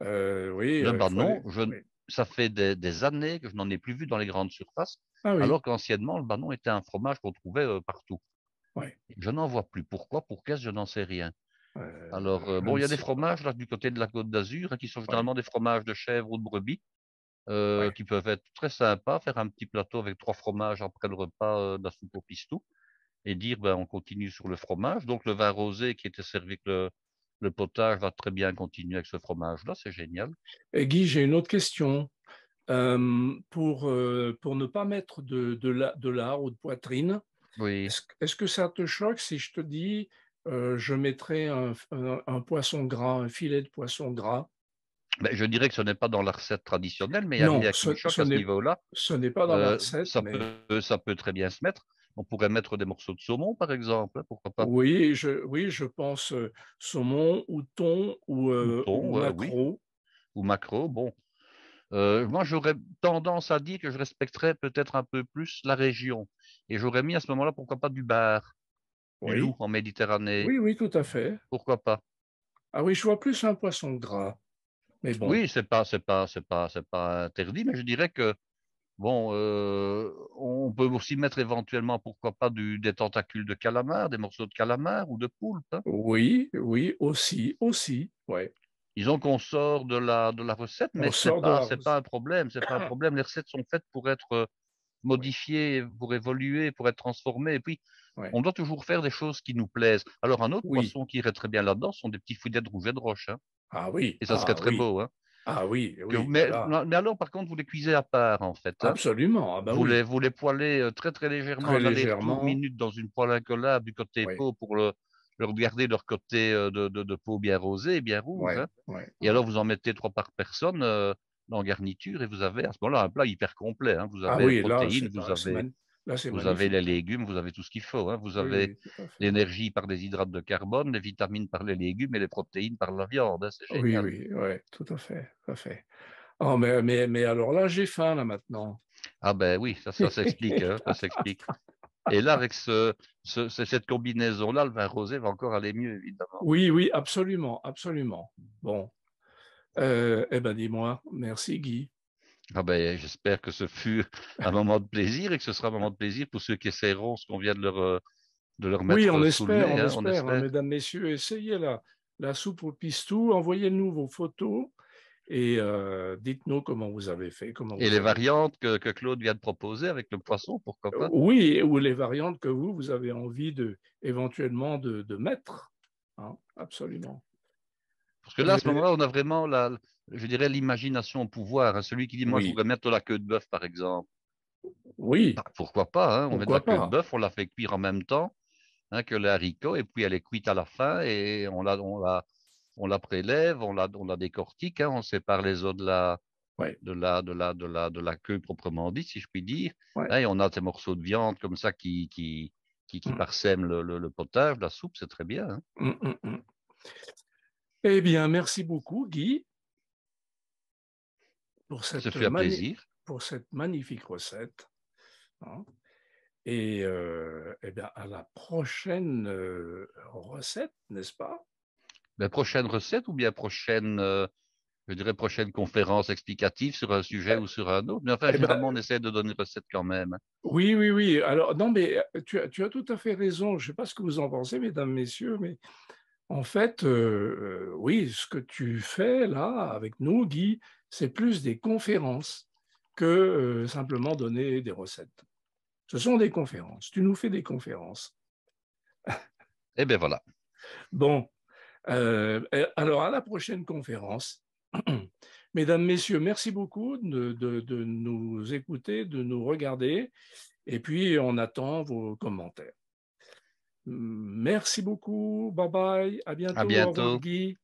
Oui, Le il faut aller. Banon, Oui. ça fait des années que je n'en ai plus vu dans les grandes surfaces, Ah oui, alors qu'anciennement, le Banon était un fromage qu'on trouvait partout. ouais. Je n'en vois plus. Pourquoi? Pour qu'est-ce? Je n'en sais rien. Alors, Je bon, ne il y a des sais pas. fromages là du côté de la Côte d'Azur hein, qui sont Ouais, généralement des fromages de chèvre ou de brebis ouais, qui peuvent être très sympas, faire un petit plateau avec 3 fromages après le repas de la soupe au pistou. et dire, ben, on continue sur le fromage. Donc, le vin rosé qui était servi avec le potage va très bien continuer avec ce fromage-là, c'est génial. Et Guy, j'ai une autre question. Pour ne pas mettre de lard ou de poitrine, Oui. est-ce que ça te choque si je te dis je mettrai un poisson gras, un filet de poisson gras? Ben, je dirais que ce n'est pas dans la recette traditionnelle, mais il n'y a Non, rien qui me choque à ce niveau-là. ce n'est pas dans la recette, mais Ça peut très bien se mettre. On pourrait mettre des morceaux de saumon, par exemple, hein, pourquoi pas. oui, je pense saumon ou thon Ou ou thon, oui, maquereau. ou maquereau. Bon, moi j'aurais tendance à dire que je respecterais peut-être un peu plus la région. Et j'aurais mis à ce moment-là, pourquoi pas du bar, du loup Oui, en Méditerranée, oui, tout à fait. pourquoi pas. Ah oui, je vois plus un poisson gras, mais bon, Oui, c'est pas interdit, mais je dirais que bon, on peut aussi mettre éventuellement, pourquoi pas, des tentacules de calamar, des morceaux de calamar ou de poulpe, hein. oui, aussi, ouais. Disons qu'on sort de la recette, mais On sort de la c'est pas rose. un problème, c'est pas un problème. Les recettes sont faites pour être Oui, modifiées, pour évoluer, pour être transformées. Et puis, ouais. on doit toujours faire des choses qui nous plaisent. Alors, un autre Oui. poisson qui irait très bien là-dedans sont des petits foudets de rouget de roche, hein. Ah oui, Et ça serait ah très oui, beau, hein. ah oui, oui, là, Mais alors, par contre, vous les cuisez à part, en fait, hein. absolument, ah ben oui, Vous les poêlez très très légèrement très un aller-retour légèrement, minute dans une poêle incollable du côté oui, peau pour leur garder leur côté de peau bien rosé et bien rouge, ouais, hein. ouais, Et ouais. alors vous en mettez trois par personne en garniture et vous avez à ce moment-là un plat hyper complet, hein. Vous Ah avez les oui, là, protéines, là, c'est vous avez les magnifique. légumes, vous avez tout ce qu'il faut, hein. Vous Oui, avez oui, tout à fait. l'énergie par des hydrates de carbone, les vitamines par les légumes et les protéines par la viande, hein. C'est Oui, génial. oui, ouais, tout à fait, tout à fait. Oh, mais alors là, j'ai faim, là, maintenant. Ah ben oui, ça s'explique, hein, ça s'explique. Et là, avec cette combinaison-là, le vin rosé va encore aller mieux, évidemment. Oui, oui, absolument, absolument. Bon, eh ben, dis-moi, merci, Guy. Ah ben, j'espère que ce fut un moment de plaisir et que ce sera un moment de plaisir pour ceux qui essaieront ce qu'on vient de leur Oui, mettre sous le nez, on hein, on espère, hein, espère. mesdames, messieurs, essayez la soupe au pistou, envoyez-nous vos photos et dites-nous comment vous avez fait, comment Et vous les avez. variantes que Claude vient de proposer avec le poisson, pourquoi pas? Oui, ou les variantes que vous avez envie éventuellement de mettre. Hein, absolument. Parce que là, à ce Euh, moment-là, on a vraiment je dirais, l'imagination au pouvoir, hein. Celui qui dit, moi, je oui, voudrais mettre de la queue de bœuf, par exemple. oui, Bah, pourquoi pas, hein? On met de la pourquoi queue de pas. bœuf, on la fait cuire en même temps, hein, que les haricots, et puis elle est cuite à la fin, et on la prélève, on la décortique, hein, on sépare les os Oui, de la queue proprement dite, si je puis dire, ouais. hein, et on a ces morceaux de viande comme ça qui Mm, parsèment le potage, la soupe, c'est très bien, hein. mm. Eh bien, merci beaucoup, Guy, pour Ce fut un plaisir. pour cette magnifique recette. Hein. Et eh bien, à la prochaine recette, n'est-ce pas? La prochaine recette ou bien prochaine, je dirais prochaine conférence explicative sur un sujet ou sur un autre. Mais enfin, Eh ben, généralement, on essaie de donner une recette quand même, hein. oui. Alors, non, mais tu as tout à fait raison. Je ne sais pas ce que vous en pensez, mesdames, messieurs, mais en fait, oui, ce que tu fais là avec nous, Guy, c'est plus des conférences que simplement donner des recettes. Ce sont des conférences. Tu nous fais des conférences. Eh bien voilà. Bon, alors à la prochaine conférence. Mesdames, Messieurs, merci beaucoup de nous écouter, de nous regarder, et puis on attend vos commentaires. Merci beaucoup, bye bye, à À bientôt, au revoir bientôt. Guy.